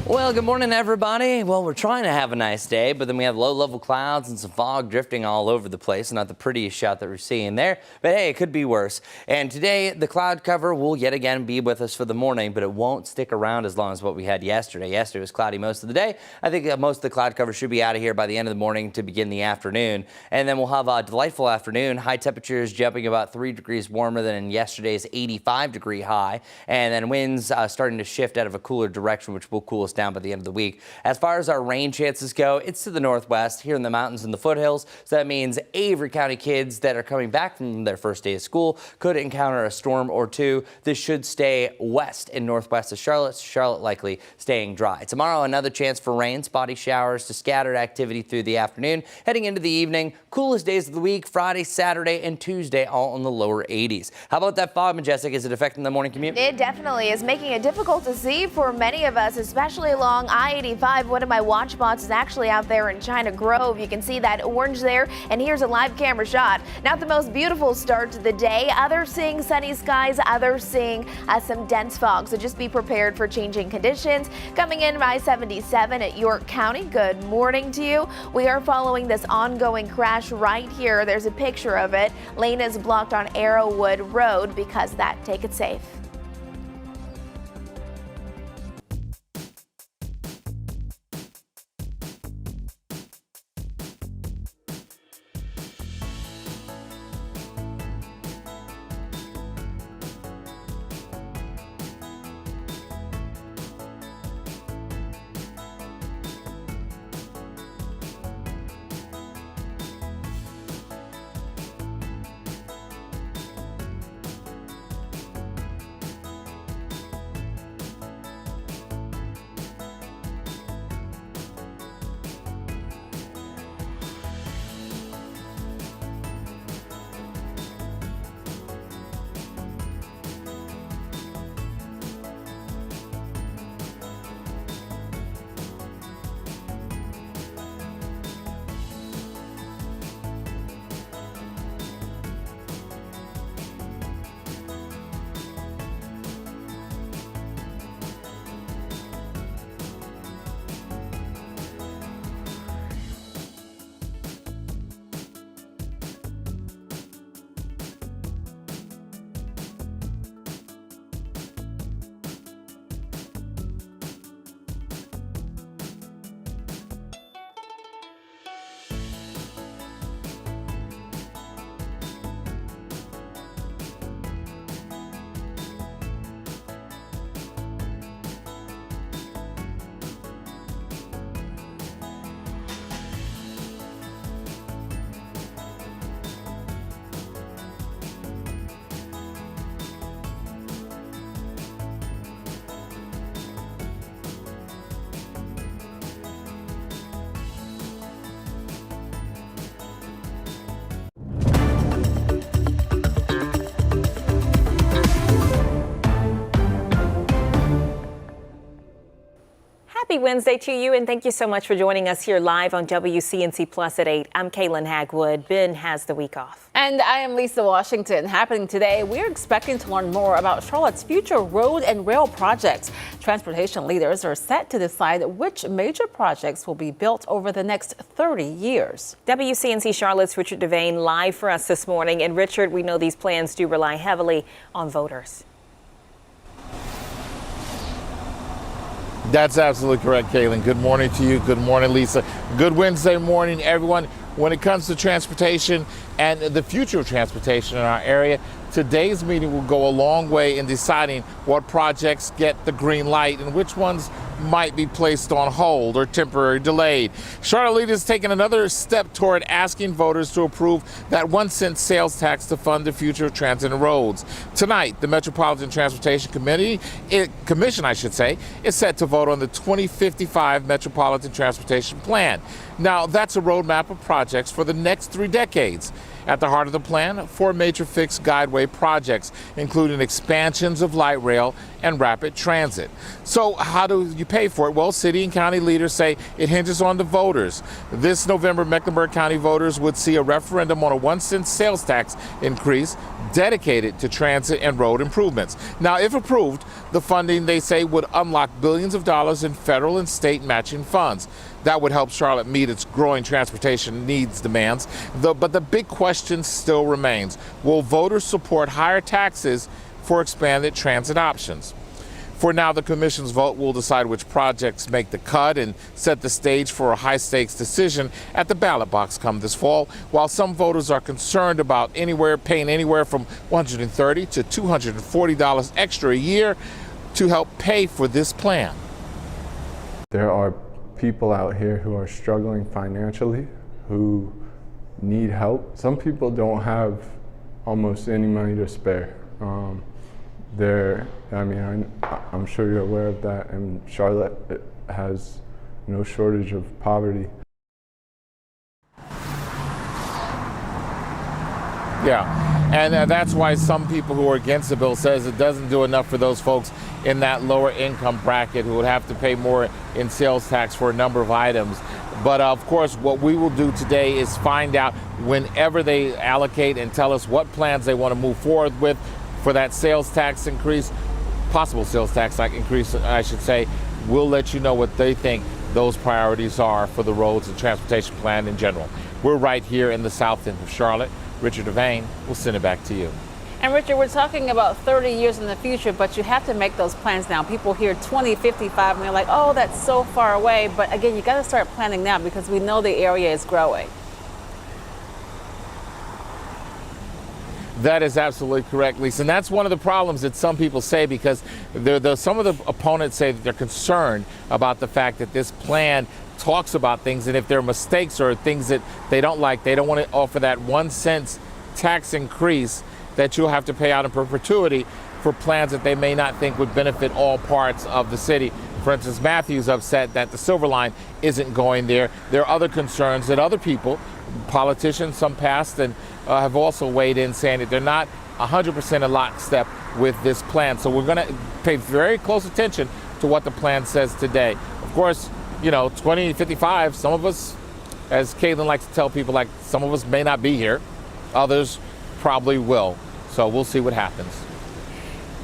Well, good morning, everybody. Well, we're trying to have a nice day, but then we have low-level clouds and some fog drifting all over the place. Not the prettiest shot that we're seeing there, but hey, it could be worse. And today, the cloud cover will yet again be with us for the morning, but it won't stick around as long as what we had yesterday. Yesterday was cloudy most of the day. I think most of the cloud cover should be out of here by the end of the morning to begin the afternoon. And then we'll have a delightful afternoon. High temperatures jumping about 3 degrees warmer than in yesterday's 85-degree high. And then winds starting to shift out of a cooler direction, which will cool us down by the end of the week. As far as our rain chances go, it's to the northwest here in the mountains and the foothills. So that means Avery County kids that are coming back from their first day of school could encounter a storm or two. This should stay west and northwest of Charlotte. Charlotte likely staying dry. Tomorrow, another chance for rain, spotty showers to scattered activity through the afternoon. Heading into the evening, coolest days of the week, Friday, Saturday, and Tuesday, all in the lower 80s. How about that fog, Majestic? Is it affecting the morning commute? It definitely is making it difficult to see for many of us, especially along I-85. One of my watch spots is actually out there in China Grove. You can see that orange there, and here's a live camera shot. Not the most beautiful start to the day. Others seeing sunny skies, others seeing some dense fog. So just be prepared for changing conditions. Coming in I-77 at York County. Good morning to you. We are following this ongoing crash right here. There's a picture of it. Lane is blocked on Arrowwood Road because of that. Take it safe. Happy Wednesday to you, and thank you so much for joining us here live on WCNC Plus at 8. I'm Kaylin Hagwood. Ben has the week off. And I am Lisa Washington. Happening today, we're expecting to learn more about Charlotte's future road and rail projects. Transportation leaders are set to decide which major projects will be built over the next 30 years. WCNC Charlotte's Richard Devane live for us this morning. And Richard, we know these plans do rely heavily on voters. That's absolutely correct, Kaylin. Good morning to you. Good morning, Lisa. Good Wednesday morning, everyone. When it comes to transportation and the future of transportation in our area, today's meeting will go a long way in deciding what projects get the green light and which ones might be placed on hold or temporarily delayed. Charlotte leaders taking another step toward asking voters to approve that 1-cent sales tax to fund the future of transit and roads. Tonight, the Metropolitan Transportation Commission, is set to vote on the 2055 Metropolitan Transportation Plan. Now, that's a roadmap of projects for the next 3 decades. At the heart of the plan, 4 major fixed guideway projects, including expansions of light rail and rapid transit. So how do you pay for it? Well, city and county leaders say it hinges on the voters. This November, Mecklenburg County voters would see a referendum on a 1-cent sales tax increase dedicated to transit and road improvements. Now, if approved, the funding, they say, would unlock billions of dollars in federal and state matching funds. That would help Charlotte meet its growing transportation needs demands. But the big question still remains. Will voters support higher taxes for expanded transit options? For now, the commission's vote will decide which projects make the cut and set the stage for a high-stakes decision at the ballot box come this fall, while some voters are concerned about paying anywhere from $130 to $240 extra a year to help pay for this plan. There are people out here who are struggling financially, who need help. Some people don't have almost any money to spare. I'm sure you're aware of that, and Charlotte has no shortage of poverty. Yeah, and that's why some people who are against the bill says it doesn't do enough for those folks in that lower income bracket who would have to pay more in sales tax for a number of items. But of course, what we will do today is find out whenever they allocate and tell us what plans they want to move forward with for that sales tax increase, possible sales tax increase, I should say. We'll let you know what they think those priorities are for the roads and transportation plan in general. We're right here in the south end of Charlotte. Richard Devane, we'll send it back to you. And Richard, we're talking about 30 years in the future, but you have to make those plans now. People hear 2055 and they're like, oh, that's so far away. But again, you got to start planning now because we know the area is growing. That is absolutely correct, Lisa. And that's one of the problems that some people say, because some of the opponents say that they're concerned about the fact that this plan talks about things, and if there are mistakes or things that they don't like, they don't want to offer that 1 cent tax increase that you'll have to pay out in perpetuity for plans that they may not think would benefit all parts of the city. For instance, Matthew's upset that the Silver Line isn't going there. There are other concerns that other people, politicians, some past, and have also weighed in, saying that they're not 100% in lockstep with this plan. So we're going to pay very close attention to what the plan says today. Of course, 2055, some of us, as Caitlin likes to tell people, like, some of us may not be here. Others probably will. So we'll see what happens.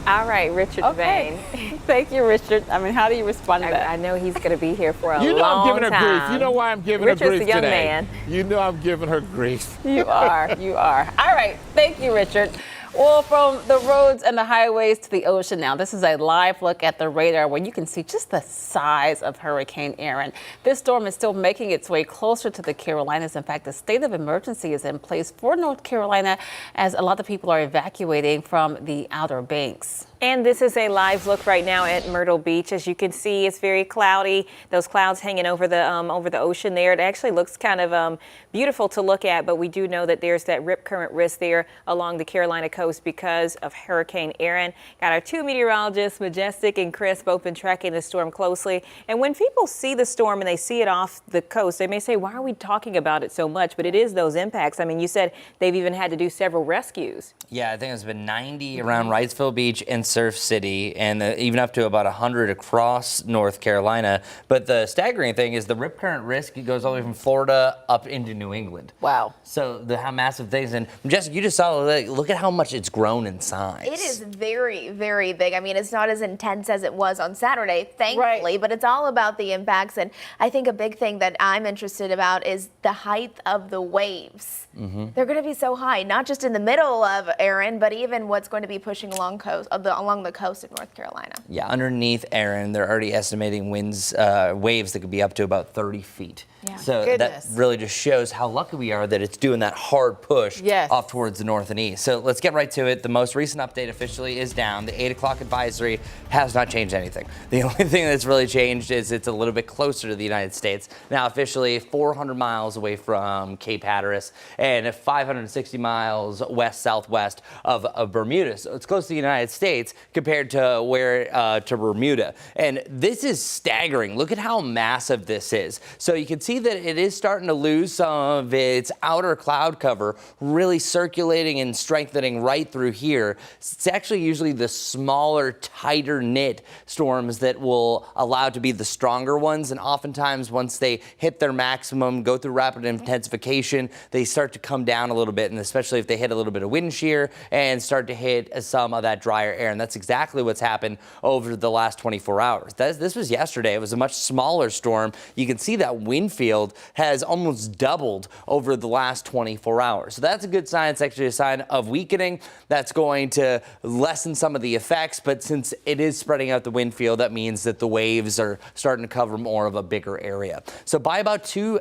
All right, Richard Okay. Devane. Thank you, Richard. I mean, how do you respond to that? I know he's going to be here for a You know long I'm giving her time. grief. You know why I'm giving her Richard's grief a young today. man. You know I'm giving her grief. You are. You are. All right. Thank you, Richard. Well, from the roads and the highways to the ocean now, this is a live look at the radar where you can see just the size of Hurricane Erin. This storm is still making its way closer to the Carolinas. In fact, a state of emergency is in place for North Carolina as a lot of people are evacuating from the Outer Banks. And this is a live look right now at Myrtle Beach. As you can see, it's very cloudy. Those clouds hanging over the ocean there. It actually looks kind of beautiful to look at, but we do know that there's that rip current risk there along the Carolina coast because of Hurricane Erin. Got our 2 meteorologists, Majestic and Chris, both been tracking the storm closely. And when people see the storm and they see it off the coast, they may say, why are we talking about it so much? But it is those impacts. I mean, you said they've even had to do several rescues. Yeah, I think it's been 90 around Wrightsville Beach and Surf City, and even up to about 100 across North Carolina. But the staggering thing is the rip current risk goes all the way from Florida up into New England. Wow. So how massive things. And Jessica, you just saw, look at how much it's grown in size. It is very, very big. I mean, it's not as intense as it was on Saturday, thankfully, but it's all about the impacts. And I think a big thing that I'm interested about is the height of the waves. They're going to be so high, not just in the middle of Erin, but even what's going to be pushing along the coast of North Carolina. Yeah, underneath Erin, they're already estimating waves that could be up to about 30 feet. Yeah. So that really just shows how lucky we are that it's doing that hard push off towards the north and east. So let's get right right to it. The most recent update officially is down. The 8 o'clock advisory has not changed anything. The only thing that's really changed is it's a little bit closer to the United States. Now officially 400 miles away from Cape Hatteras and 560 miles west-southwest of Bermuda. So it's close to the United States compared to to Bermuda. And this is staggering. Look at how massive this is. So you can see that it is starting to lose some of its outer cloud cover, really circulating and strengthening right through here. It's actually usually the smaller, tighter knit storms that will allow to be the stronger ones. And oftentimes once they hit their maximum, go through rapid intensification, they start to come down a little bit. And especially if they hit a little bit of wind shear and start to hit some of that drier air. And that's exactly what's happened over the last 24 hours. This was yesterday. It was a much smaller storm. You can see that wind field has almost doubled over the last 24 hours. So that's a good sign. It's actually a sign of weakening. That's going to lessen some of the effects. But since it is spreading out the wind field, that means that the waves are starting to cover more of a bigger area. So by about 2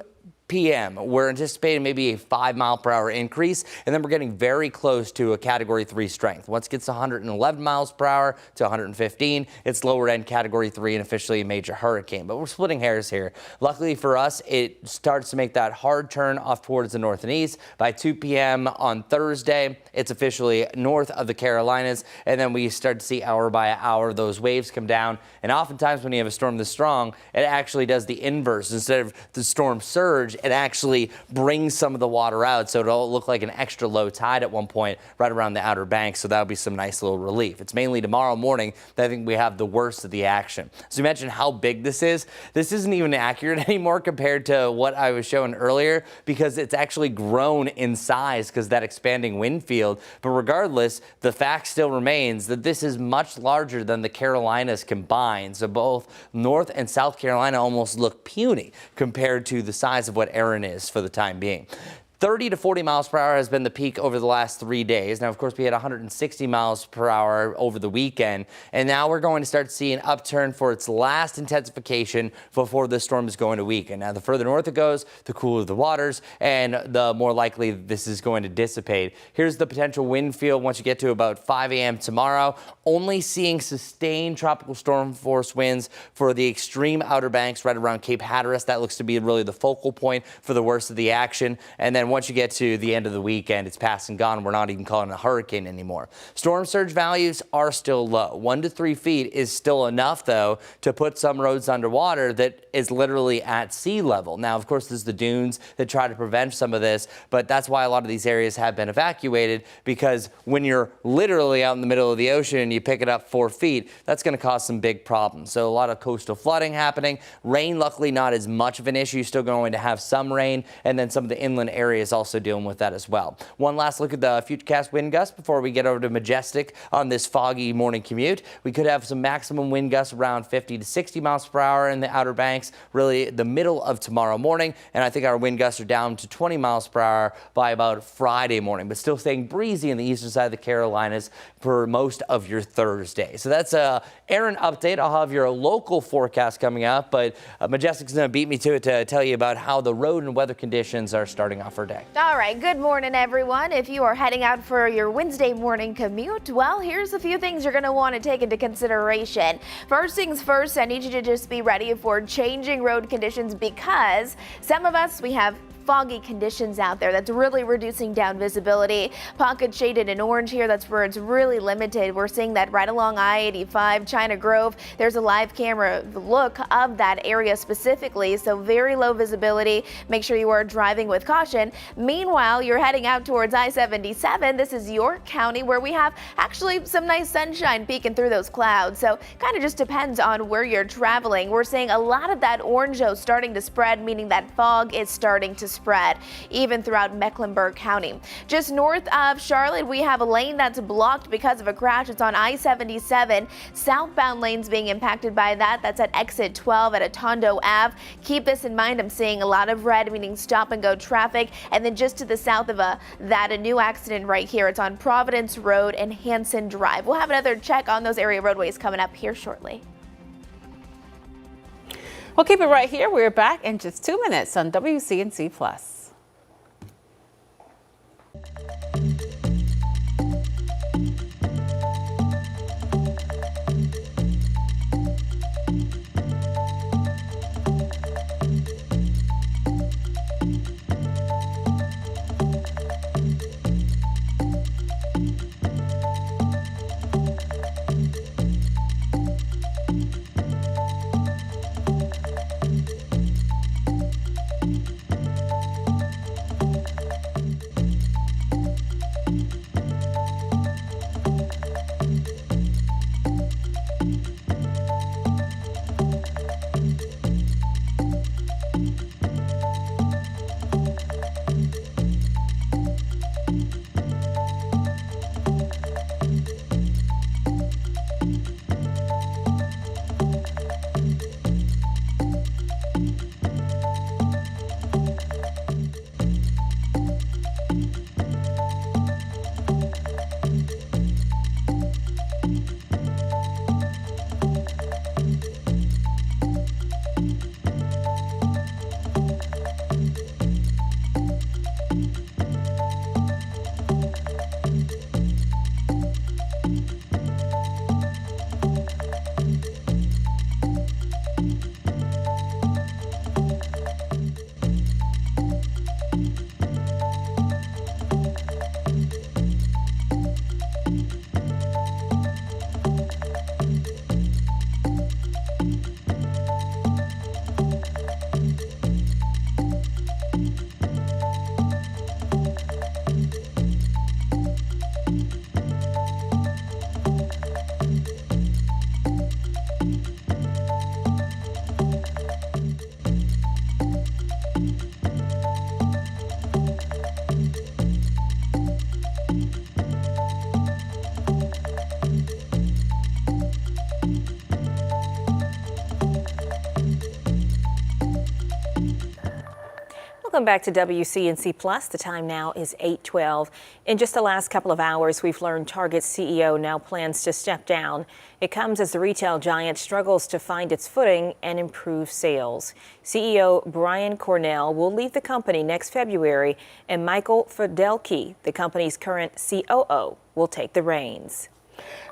p.m. we're anticipating maybe a 5-mile-per-hour increase, and then we're getting very close to a Category 3 strength. Once it gets to 111 miles per hour to 115, it's lower end Category 3 and officially a major hurricane. But we're splitting hairs here. Luckily for us, it starts to make that hard turn off towards the north and east. By 2 p.m. on Thursday, it's officially north of the Carolinas, and then we start to see hour by hour those waves come down. And oftentimes when you have a storm this strong, it actually does the inverse. Instead of the storm surge, it actually brings some of the water out, so it'll look like an extra low tide at one point right around the Outer Banks, so that'll be some nice little relief. It's mainly tomorrow morning that I think we have the worst of the action. So you mentioned how big this is. This isn't even accurate anymore compared to what I was showing earlier because it's actually grown in size because of that expanding wind field. But regardless, the fact still remains that this is much larger than the Carolinas combined. So both North and South Carolina almost look puny compared to the size of what Aaron is for the time being. 30 to 40 miles per hour has been the peak over the last 3 days. Now, of course, we had 160 miles per hour over the weekend, and now we're going to start to see an upturn for its last intensification before the storm is going to weaken. Now, the further north it goes, the cooler the waters, and the more likely this is going to dissipate. Here's the potential wind field once you get to about 5 a.m. tomorrow. Only seeing sustained tropical storm force winds for the extreme Outer Banks right around Cape Hatteras. That looks to be really the focal point for the worst of the action. And then once you get to the end of the weekend, it's past and gone. We're not even calling it a hurricane anymore. Storm surge values are still low. 1 to 3 feet is still enough, though, to put some roads underwater that is literally at sea level. Now, of course, there's the dunes that try to prevent some of this, but that's why a lot of these areas have been evacuated, because when you're literally out in the middle of the ocean and you pick it up 4 feet, that's going to cause some big problems. So a lot of coastal flooding happening. Rain, luckily, not as much of an issue. Still going to have some rain, and then some of the inland areas also dealing with that as well. One last look at the futurecast wind gusts before we get over to Majestic on this foggy morning commute. We could have some maximum wind gusts around 50 to 60 miles per hour in the Outer Banks, really the middle of tomorrow morning. And I think our wind gusts are down to 20 miles per hour by about Friday morning, but still staying breezy in the eastern side of the Carolinas for most of your Thursday. So that's a Aaron update. I'll have your local forecast coming up, but Majestic's going to beat me to it to tell you about how the road and weather conditions are starting off our day. All right, good morning, everyone. If you are heading out for your Wednesday morning commute, well, here's a few things you're going to want to take into consideration. First things first, I need you to just be ready for changing road conditions, because some of us, we have foggy conditions out there that's really reducing down visibility. Pockets shaded in orange here, that's where it's really limited. We're seeing that right along I-85, China Grove. There's a live camera look of that area specifically, so very low visibility. Make sure you are driving with caution. Meanwhile, you're heading out towards I-77. This is York County, where we have actually some nice sunshine peeking through those clouds, so kind of just depends on where you're traveling. We're seeing a lot of that orange starting to spread, meaning that fog is starting to spread even throughout Mecklenburg County. Just north of Charlotte, we have a lane that's blocked because of a crash. It's on I-77. Southbound lanes being impacted by that. That's at exit 12 at Atondo Ave. Keep this in mind. I'm seeing a lot of red, meaning stop and go traffic. And then just to the south of a new accident right here. It's on Providence Road and Hanson Drive. We'll have another check on those area roadways coming up here shortly. We'll keep it right here. We're back in just 2 minutes on WCNC Plus. Welcome back to WCNC Plus. The time now is 8:12. In just the last couple of hours, we've learned Target's CEO now plans to step down. It comes as the retail giant struggles to find its footing and improve sales. CEO Brian Cornell will leave the company next February, and Michael Fidelki, the company's current COO, will take the reins.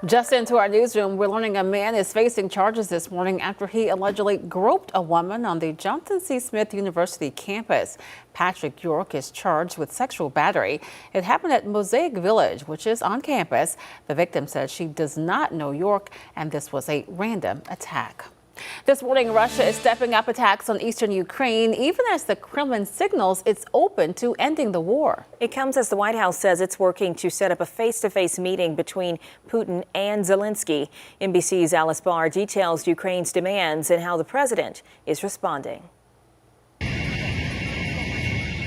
Just into our newsroom, we're learning a man is facing charges this morning after he allegedly groped a woman on the Johnson C. Smith University campus. Patrick York is charged with sexual battery. It happened at Mosaic Village, which is on campus. The victim says she does not know York, and this was a random attack. This morning, Russia is stepping up attacks on eastern Ukraine, even as the Kremlin signals it's open to ending the war. It comes as the White House says it's working to set up a face-to-face meeting between Putin and Zelensky. NBC's Alice Barr details Ukraine's demands and how the president is responding.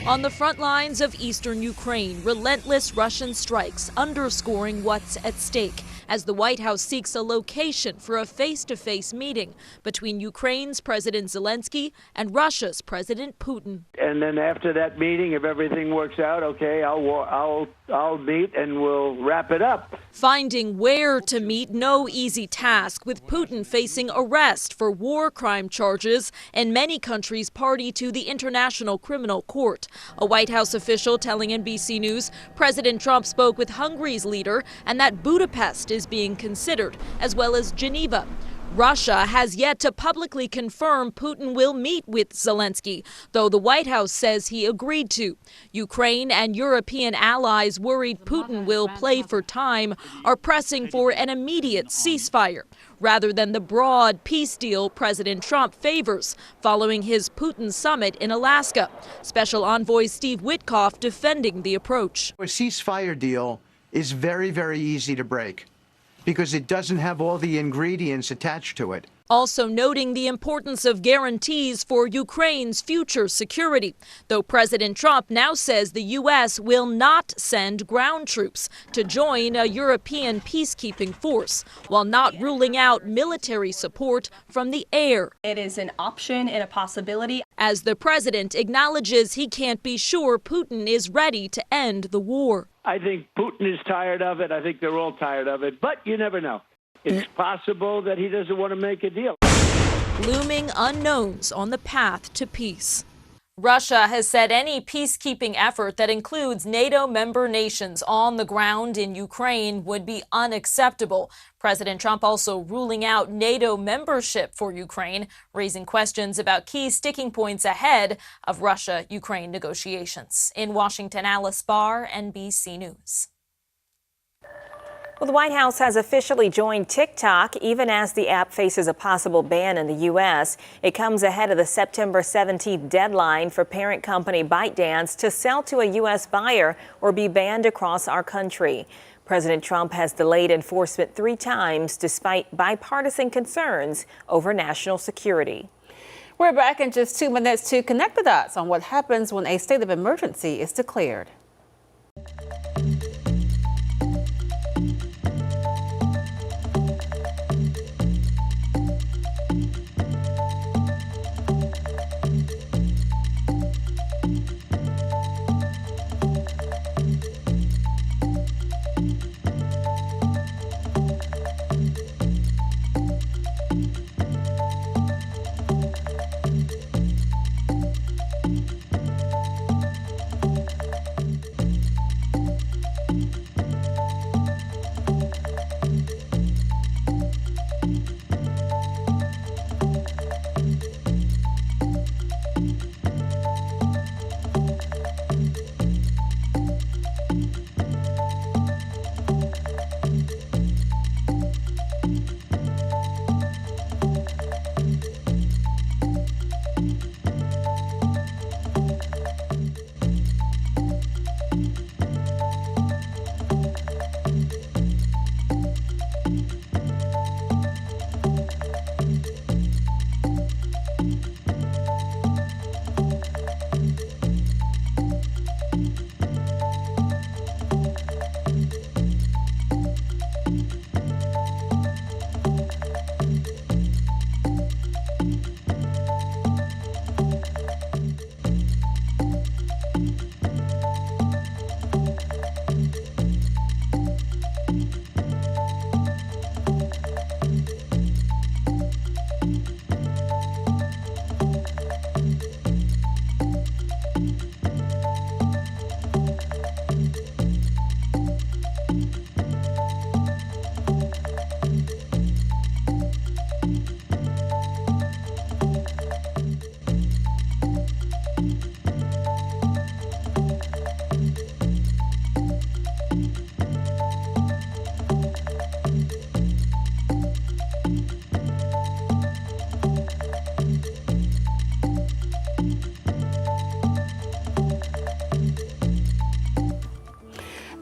On the front lines of eastern Ukraine, relentless Russian strikes underscoring what's at stake as the White House seeks a location for a face-to-face meeting between Ukraine's President Zelensky and Russia's President Putin. And then after that meeting, if everything works out, okay, I'll meet and we'll wrap it up. Finding where to meet, no easy task, with Putin facing arrest for war crime charges and many countries party to the International Criminal Court. A White House official telling NBC News President Trump spoke with Hungary's leader and that Budapest is being considered, as well as Geneva. Russia has yet to publicly confirm Putin will meet with Zelensky, though the White House says he agreed to. Ukraine and European allies worried Putin will play for time are pressing for an immediate ceasefire, rather than the broad peace deal President Trump favors following his Putin summit in Alaska. Special Envoy Steve Witkoff defending the approach. A ceasefire deal is very, very easy to break, because it doesn't have all the ingredients attached to it. Also noting the importance of guarantees for Ukraine's future security, though President Trump now says the U.S. will not send ground troops to join a European peacekeeping force, while not ruling out military support from the air. It is an option and a possibility. As the president acknowledges he can't be sure Putin is ready to end the war. I think Putin is tired of it. I think they're all tired of it, but you never know. It's possible that he doesn't want to make a deal. Looming unknowns on the path to peace. Russia has said any peacekeeping effort that includes NATO member nations on the ground in Ukraine would be unacceptable. President Trump also ruling out NATO membership for Ukraine, raising questions about key sticking points ahead of Russia-Ukraine negotiations. In Washington, Alice Barr, NBC News. Well, the White House has officially joined TikTok, even as the app faces a possible ban in the U.S. It comes ahead of the September 17th deadline for parent company ByteDance to sell to a U.S. buyer or be banned across our country. President Trump has delayed enforcement 3 times despite bipartisan concerns over national security. We're back in just 2 minutes to connect the dots on what happens when a state of emergency is declared.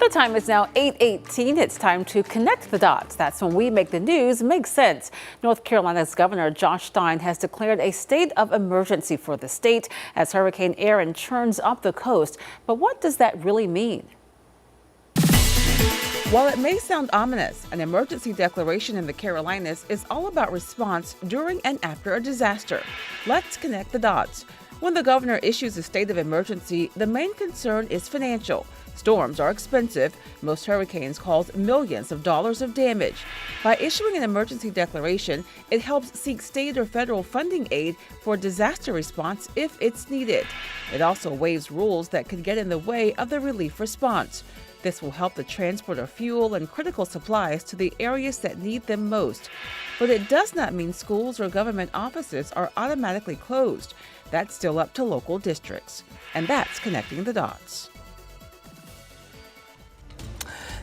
The time is now 8:18. It's time to connect the dots. That's when we make the news make sense. North Carolina's Governor Josh Stein has declared a state of emergency for the state as Hurricane Erin churns up the coast. But what does that really mean? While it may sound ominous, an emergency declaration in the Carolinas is all about response during and after a disaster. Let's connect the dots. When the governor issues a state of emergency, the main concern is financial. Storms are expensive. Most hurricanes cause millions of dollars of damage. By issuing an emergency declaration, it helps seek state or federal funding aid for disaster response if it's needed. It also waives rules that could get in the way of the relief response. This will help the transport of fuel and critical supplies to the areas that need them most. But it does not mean schools or government offices are automatically closed. That's still up to local districts. And that's connecting the dots.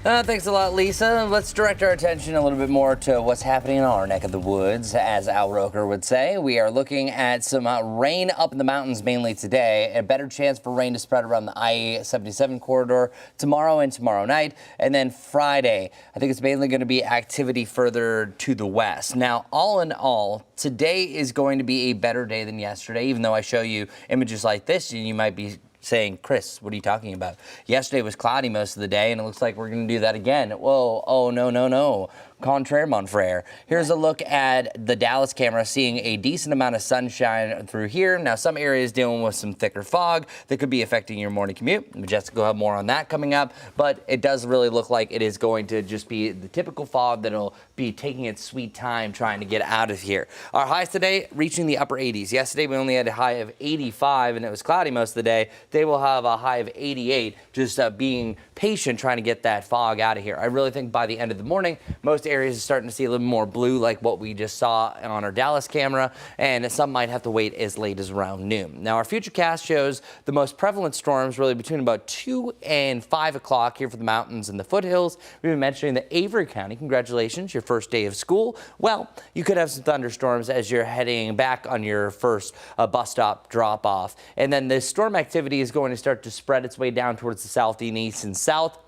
Thanks a lot, Lisa. Let's direct our attention a little bit more to what's happening in our neck of the woods, as Al Roker would say. We are looking at some rain up in the mountains mainly today. A better chance for rain to spread around the I-77 corridor tomorrow and tomorrow night. And then Friday, I think it's mainly going to be activity further to the west. Now, all in all, today is going to be a better day than yesterday, even though I show you images like this, and you might be saying, Chris, what are you talking about? Yesterday was cloudy most of the day, and it looks like we're going to do that again. Whoa, oh, no. Contraire, mon frere. Here's a look at the Dallas camera, seeing a decent amount of sunshine through here. Now, some areas dealing with some thicker fog that could be affecting your morning commute. Jessica will have more on that coming up, but it does really look like it is going to just be the typical fog that'll be taking its sweet time trying to get out of here. Our highs today reaching the upper 80s. Yesterday, we only had a high of 85, and it was cloudy most of the day. Today, we'll have a high of 88, just being patient trying to get that fog out of here. I really think by the end of the morning, most areas are starting to see a little more blue like what we just saw on our Dallas camera, and some might have to wait as late as around noon. Now, our futurecast shows the most prevalent storms really between about 2 and 5 o'clock here for the mountains and the foothills. We've been mentioning that Avery County, congratulations, your first day of school. Well, you could have some thunderstorms as you're heading back on your first bus stop drop off. And then the storm activity is going to start to spread its way down towards the southeast and south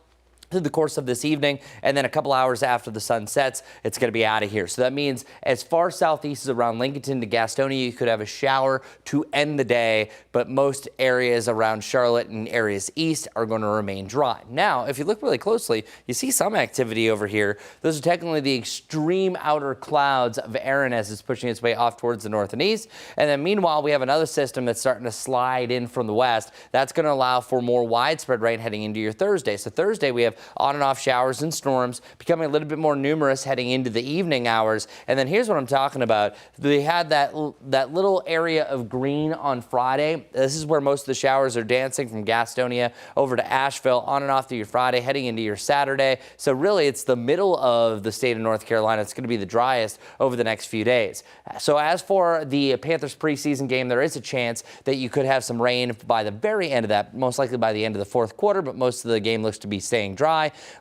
through the course of this evening, and then a couple hours after the sun sets, it's going to be out of here. So that means as far southeast as around Lincoln to Gastonia, you could have a shower to end the day, but most areas around Charlotte and areas east are going to remain dry. Now, if you look really closely, you see some activity over here. Those are technically the extreme outer clouds of Erin as it's pushing its way off towards the north and east. And then meanwhile, we have another system that's starting to slide in from the west. That's going to allow for more widespread rain heading into your Thursday. So Thursday, we have on and off showers and storms becoming a little bit more numerous heading into the evening hours. And then here's what I'm talking about. They had that little area of green on Friday. This is where most of the showers are dancing from Gastonia over to Asheville, on and off through your Friday, heading into your Saturday. So really, it's the middle of the state of North Carolina. It's going to be the driest over the next few days. So as for the Panthers preseason game, there is a chance that you could have some rain by the very end of that, most likely by the end of the fourth quarter, but most of the game looks to be staying dry.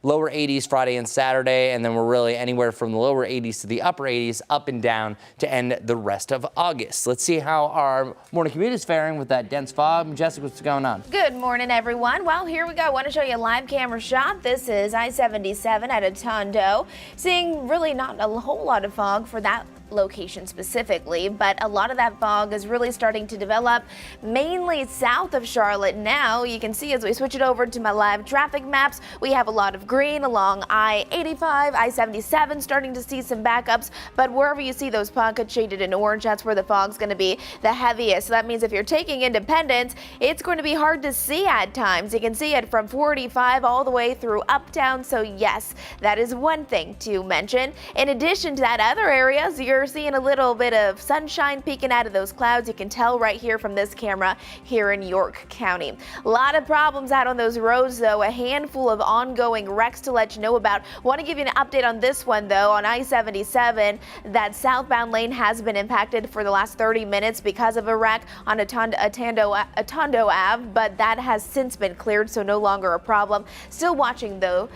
Lower 80s Friday and Saturday, and then we're really anywhere from the lower 80s to the upper 80s, up and down to end the rest of August. Let's see how our morning commute is faring with that dense fog. Jessica, what's going on? Good morning, everyone. Well, here we go. I want to show you a live camera shot. This is I-77 at Atondo. Seeing really not a whole lot of fog for that location specifically, but a lot of that fog is really starting to develop mainly south of Charlotte now. You can see as we switch it over to my live traffic maps, we have a lot of green along I-85, I-77, starting to see some backups, but wherever you see those pockets shaded in orange, that's where the fog's going to be the heaviest. So that means if you're taking Independence, it's going to be hard to see at times. You can see it from 45 all the way through uptown. So yes, that is one thing to mention. In addition to that, other areas, you're seeing a little bit of sunshine peeking out of those clouds. You can tell right here from this camera here in York County. A lot of problems out on those roads, though. A handful of ongoing wrecks to let you know about. Want to give you an update on this one, though. On I-77, that southbound lane has been impacted for the last 30 minutes because of a wreck on Atondo Ave, but that has since been cleared, so no longer a problem. Still watching, though,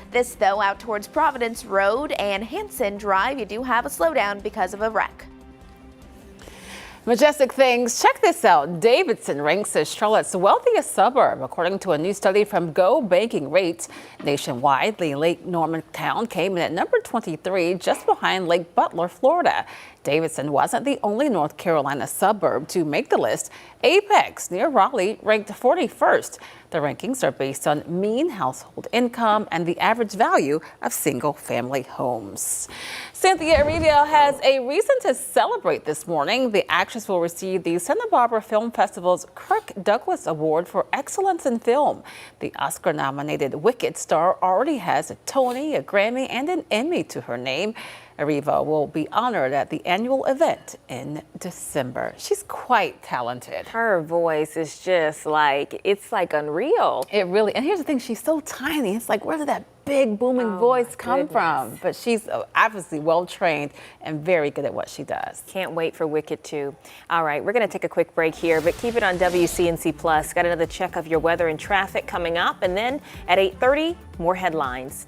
out towards Providence Road and Hanson Drive. You do have a slowdown because of a wreck. Majestic things. Check this out. Davidson ranks as Charlotte's wealthiest suburb, according to a new study from Go Banking Rates. Nationwide, the Lake Norman town came in at number 23, just behind Lake Butler, Florida. Davidson wasn't the only North Carolina suburb to make the list. Apex, near Raleigh, ranked 41st. The rankings are based on mean household income and the average value of single-family homes. Cynthia Erivo has a reason to celebrate this morning. The actress will receive the Santa Barbara Film Festival's Kirk Douglas Award for Excellence in Film. The Oscar-nominated Wicked star already has a Tony, a Grammy, and an Emmy to her name. Erivo will be honored at the annual event in December. She's quite talented. Her voice is just like, it's like unreal. It really, and here's the thing, she's so tiny. It's like, where did that big booming voice come from? But she's obviously well-trained and very good at what she does. Can't wait for Wicked 2. All right, we're going to take a quick break here, but keep it on WCNC Plus. Got another check of your weather and traffic coming up. And then at 8:30, more headlines.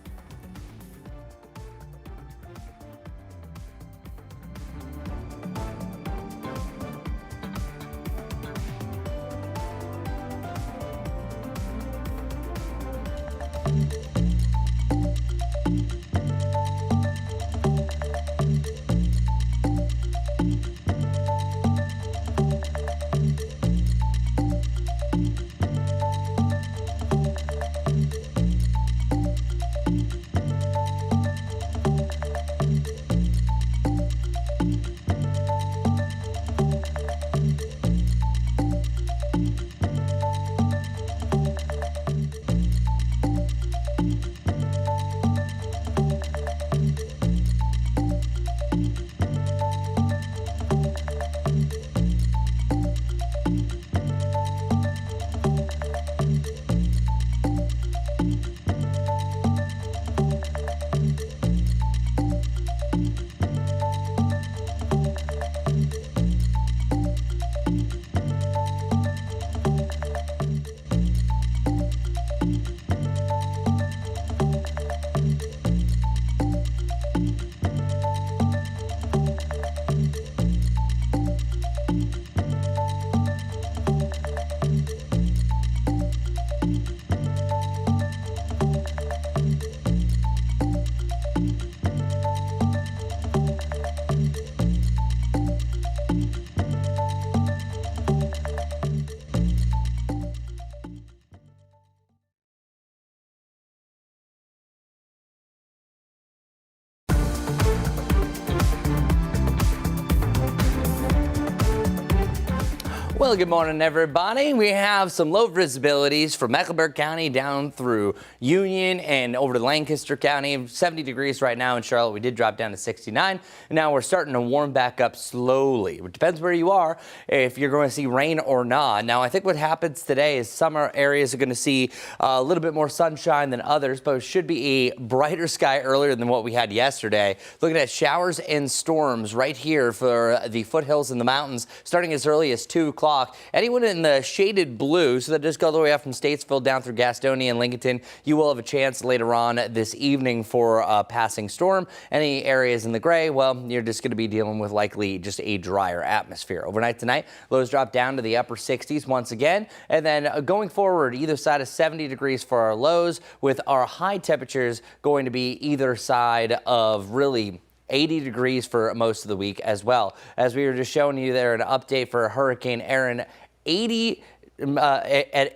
Well, good morning, everybody. We have some low visibilities from Mecklenburg County down through Union and over to Lancaster County. 70 degrees right now in Charlotte. We did drop down to 69, and now we're starting to warm back up slowly. It depends where you are, if you're going to see rain or not. Now, I think what happens today is some areas are going to see a little bit more sunshine than others, but it should be a brighter sky earlier than what we had yesterday. Looking at showers and storms right here for the foothills and the mountains, starting as early as 2 o'clock. Anyone in the shaded blue, so that just go all the way up from Statesville down through Gastonia and Lincoln, you will have a chance later on this evening for a passing storm. Any areas in the gray, well, you're just going to be dealing with likely just a drier atmosphere. Overnight tonight, lows drop down to the upper 60s once again. And then going forward, either side of 70 degrees for our lows, with our high temperatures going to be either side of really 80 degrees for most of the week as well. As we were just showing you there, an update for Hurricane Erin, at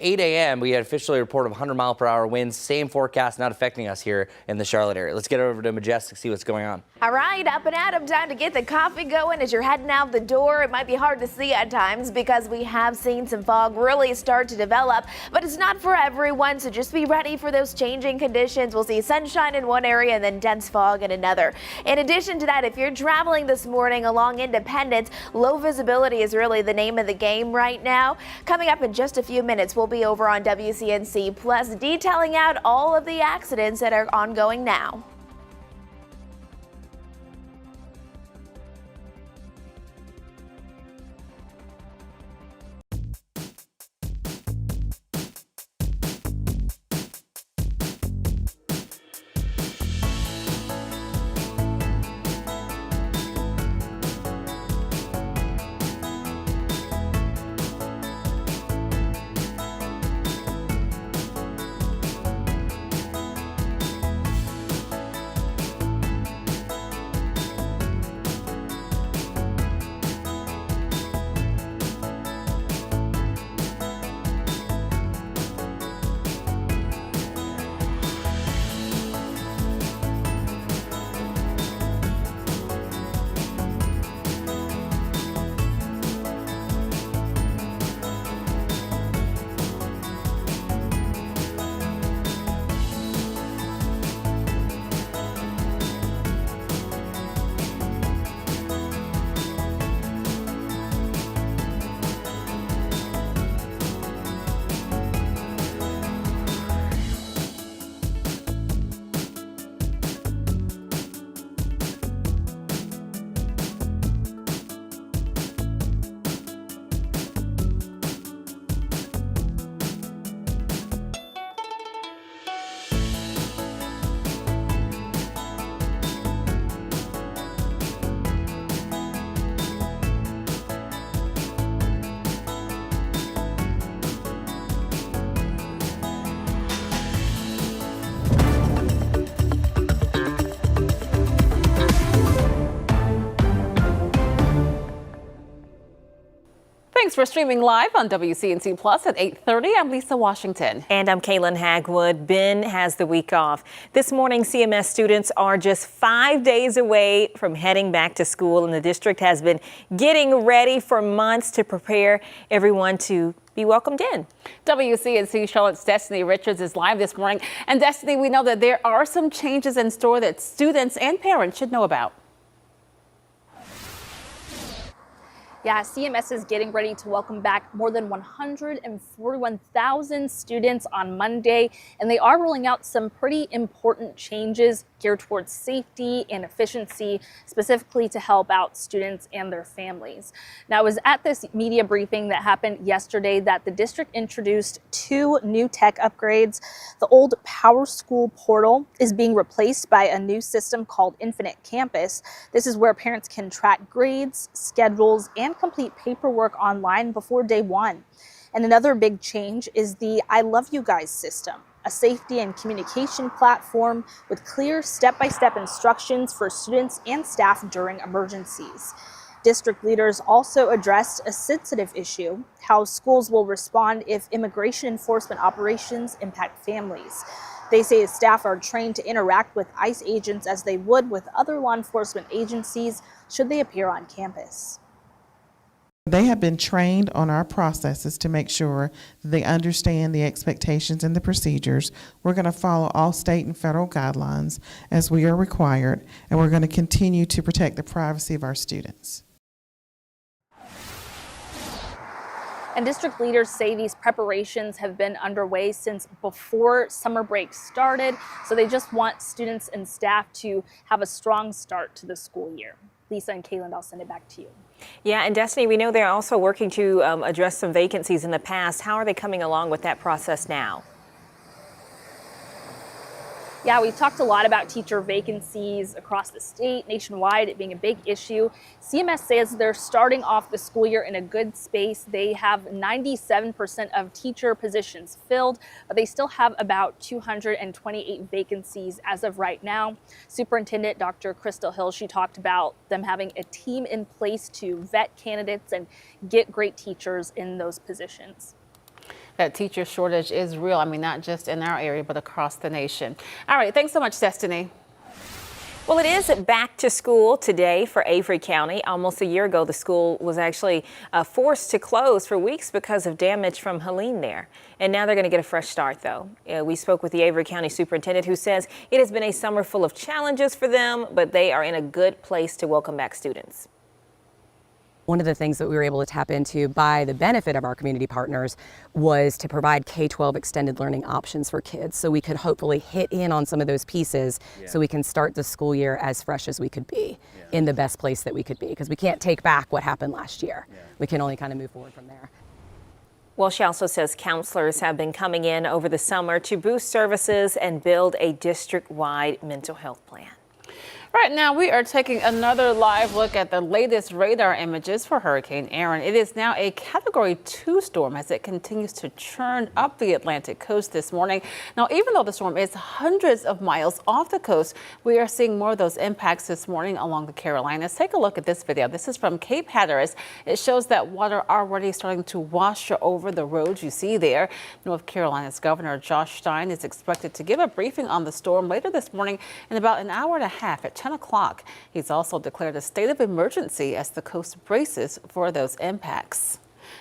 8 a.m., we had officially a report of 100-mile-per-hour winds. Same forecast, not affecting us here in the Charlotte area. Let's get over to Majestic, see what's going on. All right, up and at 'em, time to get the coffee going as you're heading out the door. It might be hard to see at times because we have seen some fog really start to develop, but it's not for everyone, so just be ready for those changing conditions. We'll see sunshine in one area and then dense fog in another. In addition to that, if you're traveling this morning along Independence, low visibility is really the name of the game right now. Coming up in just a few minutes, we'll be over on WCNC Plus detailing out all of the accidents that are ongoing now. Thanks for streaming live on WCNC Plus at 8:30. I'm Lisa Washington. And I'm Kaylin Hagwood. Ben has the week off. This morning, CMS students are just 5 days away from heading back to school, and the district has been getting ready for months to prepare everyone to be welcomed in. WCNC Charlotte's Destiny Richards is live this morning. And Destiny, we know that there are some changes in store that students and parents should know about. Yeah, CMS is getting ready to welcome back more than 141,000 students on Monday, and they are rolling out some pretty important changes geared towards safety and efficiency, specifically to help out students and their families. Now, it was at this media briefing that happened yesterday that the district introduced 2 new tech upgrades. The old Power School portal is being replaced by a new system called Infinite Campus. This is where parents can track grades, schedules, and complete paperwork online before day 1. And another big change is the I Love You Guys system, a safety and communication platform with clear step-by-step instructions for students and staff during emergencies. District leaders also addressed a sensitive issue, how schools will respond if immigration enforcement operations impact families. They say staff are trained to interact with ICE agents as they would with other law enforcement agencies should they appear on campus. They have been trained on our processes to make sure that they understand the expectations and the procedures. We're going to follow all state and federal guidelines as we are required, and we're going to continue to protect the privacy of our students. And district leaders say these preparations have been underway since before summer break started, so they just want students and staff to have a strong start to the school year. Lisa and Kaylin, I'll send it back to you. Yeah, and Destiny, we know they're also working to address some vacancies in the past. How are they coming along with that process now? Yeah, we've talked a lot about teacher vacancies across the state, nationwide, it being a big issue. CMS says they're starting off the school year in a good space. They have 97% of teacher positions filled, but they still have about 228 vacancies as of right now. Superintendent Dr. Crystal Hill, she talked about them having a team in place to vet candidates and get great teachers in those positions. That teacher shortage is real. I mean, not just in our area, but across the nation. All right, thanks so much, Destiny. Well, it is back to school today for Avery County. Almost a year ago, the school was actually forced to close for weeks because of damage from Helene there. And now they're going to get a fresh start, though. We spoke with the Avery County superintendent, who says it has been a summer full of challenges for them, but they are in a good place to welcome back students. One of the things that we were able to tap into by the benefit of our community partners was to provide K-12 extended learning options for kids, so we could hopefully hit in on some of those pieces so we can start the school year as fresh as we could be, in the best place that we could be, because we can't take back what happened last year. We can only kind of move forward from there. Well, she also says counselors have been coming in over the summer to boost services and build a district-wide mental health plan. Right now, we are taking another live look at the latest radar images for Hurricane Erin. It is now a Category 2 storm as it continues to churn up the Atlantic coast this morning. Now, even though the storm is hundreds of miles off the coast, we are seeing more of those impacts this morning along the Carolinas. Take a look at this video. This is from Cape Hatteras. It shows that water already starting to wash over the roads you see there. North Carolina's Governor Josh Stein is expected to give a briefing on the storm later this morning in about an hour and a half at 10 o'clock. He's also declared a state of emergency as the coast braces for those impacts.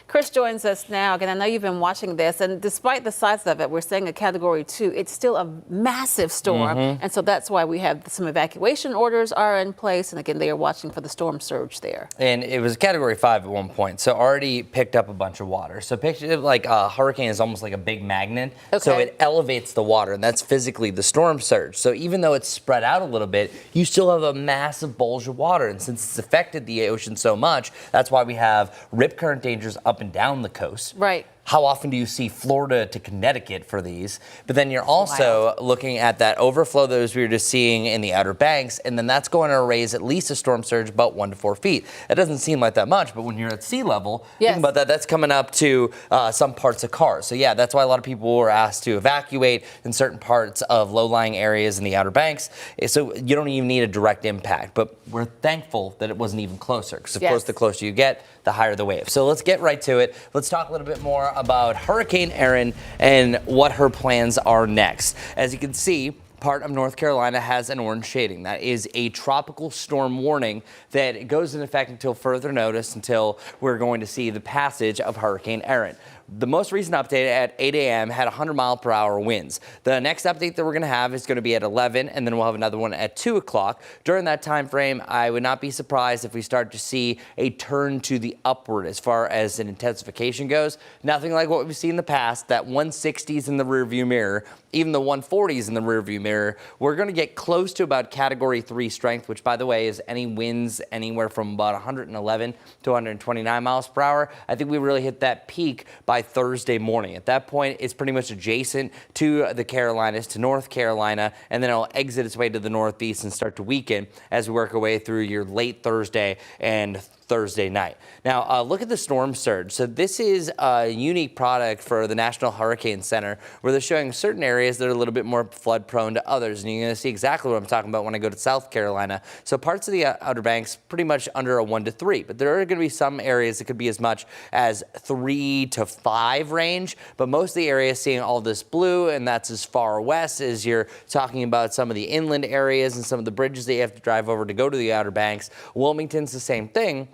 Chris joins us now. Again, I know you've been watching this, and despite the size of it, we're saying a Category 2, it's still a massive storm. And so that's why we have some evacuation orders are in place. And again, they are watching for the storm surge there. And it was Category 5 at one point, so already picked up a bunch of water. So picture it like a hurricane is almost like a big magnet. So it elevates the water, and that's physically the storm surge. So even though it's spread out a little bit, you still have a massive bulge of water. And since it's affected the ocean so much, that's why we have rip current dangers up and down the coast. Right. how often do you see Florida to Connecticut for these? But then you're also looking at that overflow that we were just seeing in the Outer Banks, and then that's going to raise at least a storm surge about 1 to 4 feet. That doesn't seem like that much, but when you're at sea level, think about that, that's coming up to some parts of cars. So yeah, that's why a lot of people were asked to evacuate in certain parts of low-lying areas in the Outer Banks. So you don't even need a direct impact, but we're thankful that it wasn't even closer, because of course the closer you get, the higher the wave. So let's get right to it. Let's talk a little bit more about Hurricane Erin and what her plans are next. As you can see, part of North Carolina has an orange shading. That is a tropical storm warning that goes into effect until further notice, until we're going to see the passage of Hurricane Erin. The most recent update at 8 a.m. had 100-mile-per-hour winds. The next update that we're going to have is going to be at 11, and then we'll have another one at 2 o'clock. During that time frame, I would not be surprised if we start to see a turn to the upward as far as an intensification goes. Nothing like what we've seen in the past, that 160s in the rearview mirror, even the 140s in the rearview mirror. We're going to get close to about Category 3 strength, which, by the way, is any winds anywhere from about 111 to 129 miles per hour. I think we really hit that peak by Thursday morning. At that point, it's pretty much adjacent to the Carolinas, to North Carolina, and then it'll exit its way to the northeast and start to weaken as we work our way through your late Thursday and Thursday night. Now, look at the storm surge. So this is a unique product for the National Hurricane Center, where they're showing certain areas that are a little bit more flood prone to others. And you're going to see exactly what I'm talking about when I go to South Carolina. So parts of the Outer Banks pretty much under a 1 to 3, but there are going to be some areas that could be as much as 3 to 5 range. But most of the areas seeing all this blue, and that's as far west as you're talking about some of the inland areas and some of the bridges that you have to drive over to go to the Outer Banks. Wilmington's the same thing.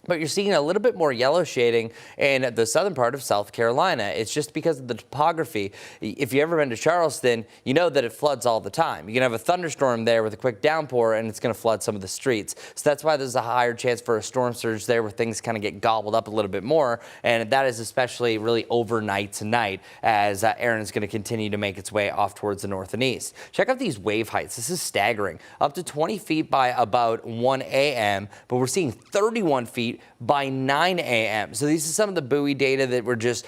But you're seeing a little bit more yellow shading in the southern part of South Carolina. It's just because of the topography. If you've ever been to Charleston, you know that it floods all the time. You can have a thunderstorm there with a quick downpour, and it's going to flood some of the streets. So that's why there's a higher chance for a storm surge there, where things kind of get gobbled up a little bit more. And that is especially really overnight tonight, as Erin is going to continue to make its way off towards the north and east. Check out these wave heights. This is staggering. Up to 20 feet by about 1 a.m., but we're seeing 31 feet by 9 a.m. So these are some of the buoy data that we're just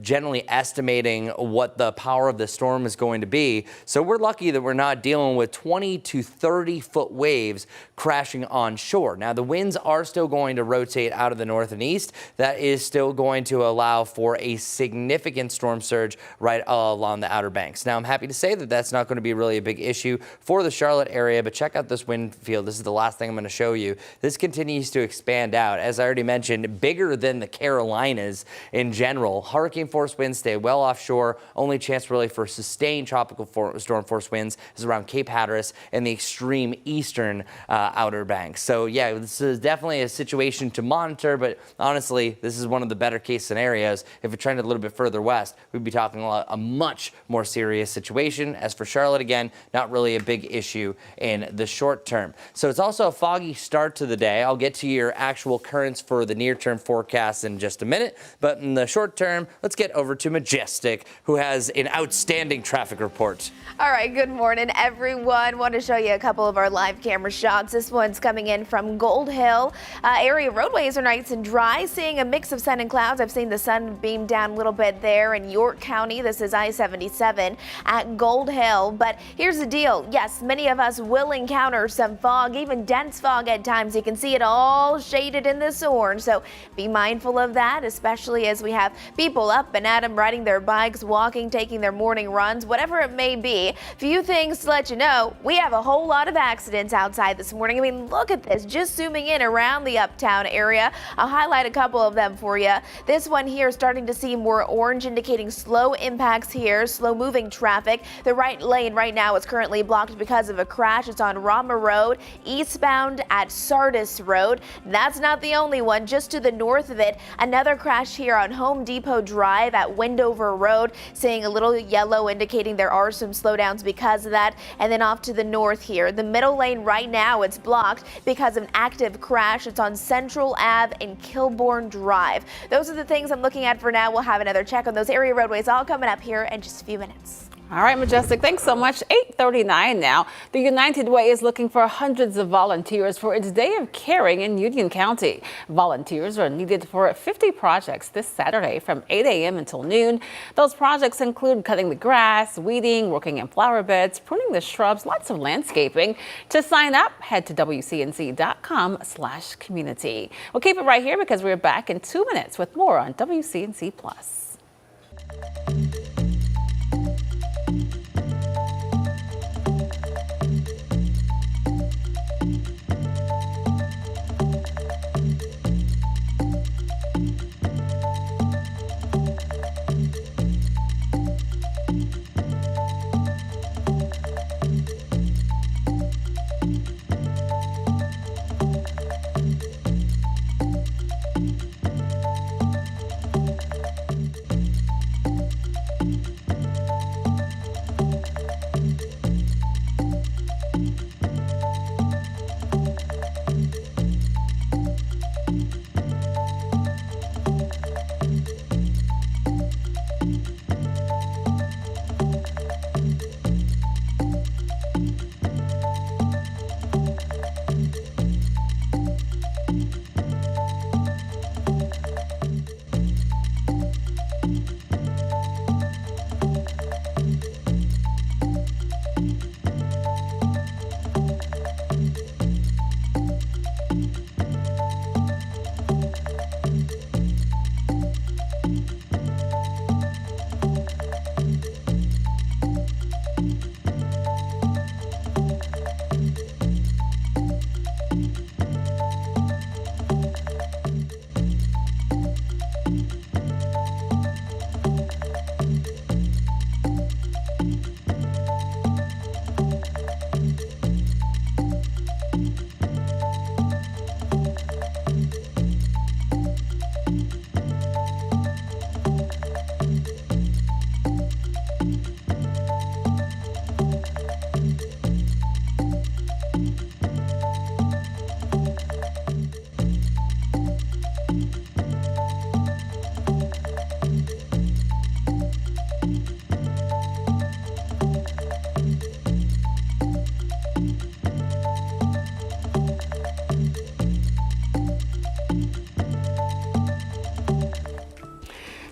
generally estimating what the power of the storm is going to be. So we're lucky that we're not dealing with 20 to 30 foot waves crashing on shore. Now, the winds are still going to rotate out of the north and east. That is still going to allow for a significant storm surge right along the Outer Banks. Now, I'm happy to say that that's not going to be really a big issue for the Charlotte area, but check out this wind field. This is the last thing I'm going to show you. This continues to expand out. As I already mentioned, bigger than the Carolinas in general. Hurricane force winds stay well offshore. Only chance really for sustained tropical storm force winds is around Cape Hatteras and the extreme eastern Outer Banks. So yeah, this is definitely a situation to monitor, but honestly, this is one of the better case scenarios. If it trended a little bit further west, we'd be talking a much more serious situation. As for Charlotte, again, not really a big issue in the short term. So it's also a foggy start to the day. I'll get to your actual currents for the near-term forecast in just a minute, but in the short term, let's get over to Majestic, who has an outstanding traffic report. All right, good morning, everyone. Want to show you a couple of our live camera shots. This one's coming in from Gold Hill. Area roadways are nice and dry, seeing a mix of sun and clouds. I've seen the sun beam down a little bit there in York County. This is I-77 at Gold Hill. But here's the deal. Yes, many of us will encounter some fog, even dense fog at times. You can see it all shaded in this orange, so be mindful of that, especially as we have people up and at 'em, riding their bikes, walking, taking their morning runs, whatever it may be. Few things to let you know, we have a whole lot of accidents outside this morning. I mean, look at this, just zooming in around the uptown area. I'll highlight a couple of them for you. This one here starting to see more orange, indicating slow impacts here, slow moving traffic. The right lane right now is currently blocked because of a crash. It's on Rama Road, eastbound at Sardis Road. That's not the only one. Just to the north of it, another crash here on Home Depot Drive at Wendover Road, seeing a little yellow indicating there are some slowdowns because of that. And then off to the north here, the middle lane right now, it's blocked because of an active crash. It's on Central Ave and Kilbourne Drive. Those are the things I'm looking at for now. We'll have another check on those area roadways all coming up here in just a few minutes. All right, Majestic, thanks so much. 8:39 now. The United Way is looking for hundreds of volunteers for its Day of Caring in Union County. Volunteers are needed for 50 projects this Saturday from 8 a.m. until noon. Those projects include cutting the grass, weeding, working in flower beds, pruning the shrubs, lots of landscaping. To sign up, head to WCNC.com/community. We'll keep it right here because we're back in 2 minutes with more on WCNC Plus.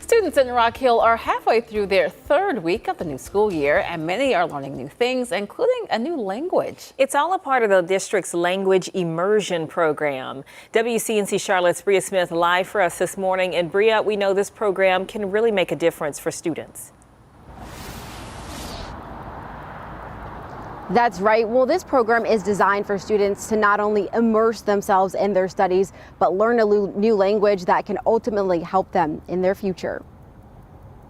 Students in Rock Hill are halfway through their third week of the new school year, and many are learning new things, including a new language. It's all a part of the district's language immersion program. WCNC Charlotte's Bria Smith live for us this morning. And Bria, we know this program can really make a difference for students. That's right. Well, this program is designed for students to not only immerse themselves in their studies, but learn a new language that can ultimately help them in their future.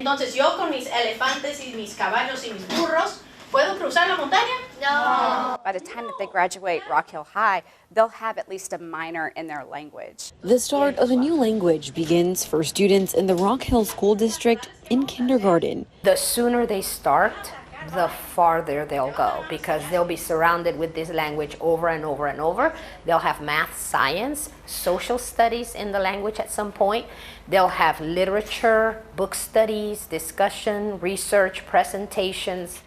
Entonces yo con mis elefantes y mis caballos y mis burros, ¿puedo cruzar la montaña? No. By the time that they graduate Rock Hill High, they'll have at least a minor in their language. The start of a new language begins for students in the Rock Hill School District in kindergarten. The sooner they start, the farther they'll go, because they'll be surrounded with this language over and over and over. They'll have math, science, social studies in the language at some point. They'll have literature, book studies, discussion, research, presentations.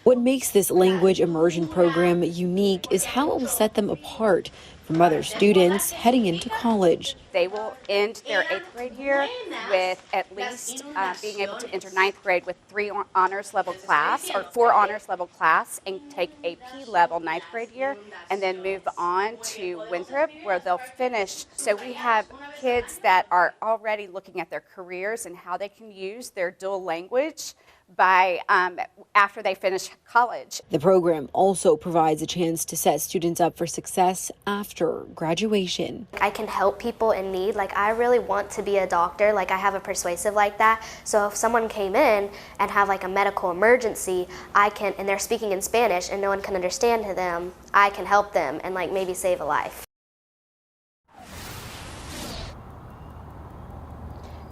What makes this language immersion program unique is how it will set them apart from other students heading into college. They will end their 8th grade year with at least being able to enter 9th grade with 4 honors level class and take a P level 9th grade year, and then move on to Winthrop where they'll finish. So we have kids that are already looking at their careers and how they can use their dual language by after they finish college. The program also provides a chance to set students up for success after graduation. I can help people in need. Like, I really want to be a doctor. Like, I have a persuasive like that. So if someone came in and have like a medical emergency, and they're speaking in Spanish and no one can understand them, I can help them and like maybe save a life.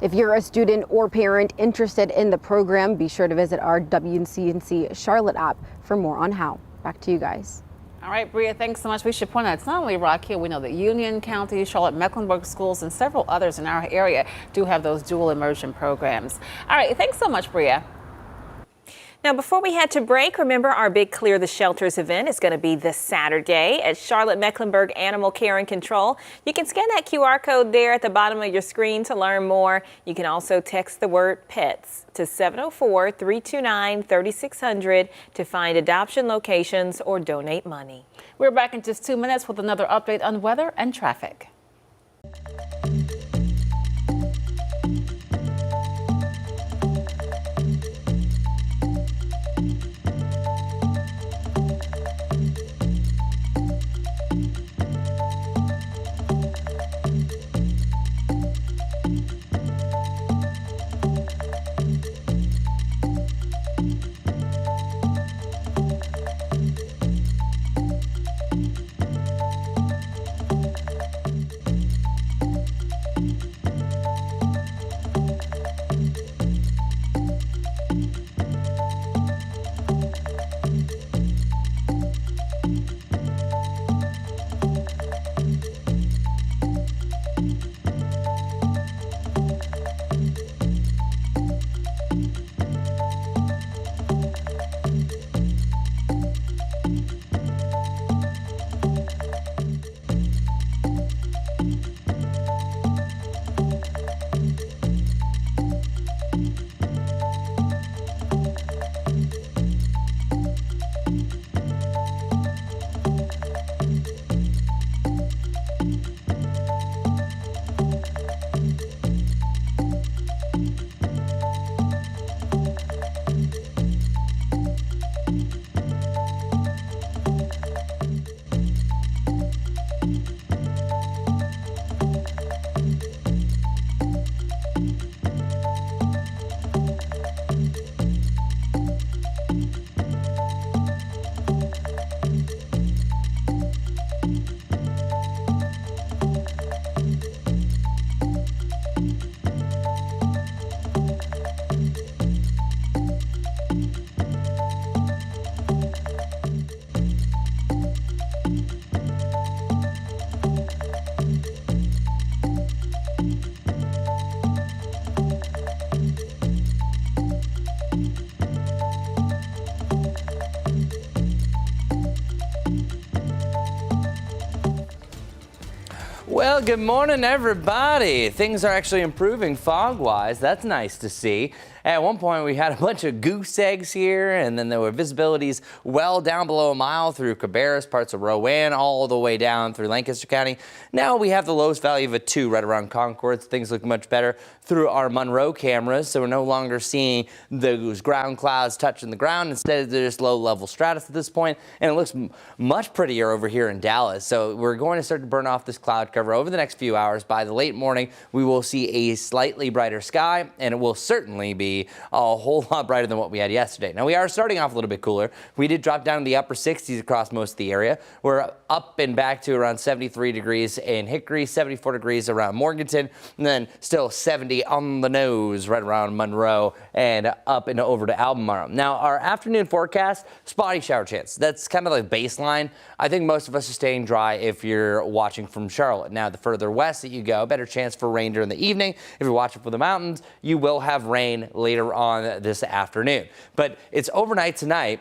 If you're a student or parent interested in the program, be sure to visit our WCNC Charlotte app for more on how. Back to you guys. All right, Bria, thanks so much. We should point out it's not only Rock Hill. We know that Union County, Charlotte Mecklenburg schools, and several others in our area do have those dual immersion programs. All right, thanks so much, Bria. Now, before we head to break, remember our big Clear the Shelters event is going to be this Saturday at Charlotte Mecklenburg Animal Care and Control. You can scan that QR code there at the bottom of your screen to learn more. You can also text the word PETS to 704-329-3600 to find adoption locations or donate money. We're back in just 2 minutes with another update on weather and traffic. Well, good morning, everybody. Things are actually improving fog-wise. That's nice to see. At one point, we had a bunch of goose eggs here, and then there were visibilities well down below a mile through Cabarrus, parts of Rowan, all the way down through Lancaster County. Now we have the lowest value of a 2 right around Concord. Things look much better through our Monroe cameras, so we're no longer seeing those ground clouds touching the ground. Instead, they're just low-level stratus at this point, and it looks much prettier over here in Dallas. So we're going to start to burn off this cloud cover over the next few hours. By the late morning, we will see a slightly brighter sky, and it will certainly be a whole lot brighter than what we had yesterday. Now, we are starting off a little bit cooler. We did drop down to the upper 60s across most of the area. We're up and back to around 73 degrees in Hickory, 74 degrees around Morganton, and then still 70 on the nose right around Monroe and up and over to Albemarle. Now, our afternoon forecast, spotty shower chance. That's kind of like baseline. I think most of us are staying dry if you're watching from Charlotte. Now, the further west that you go, better chance for rain during the evening. If you're watching from the mountains, you will have rain later on this afternoon. But it's overnight tonight,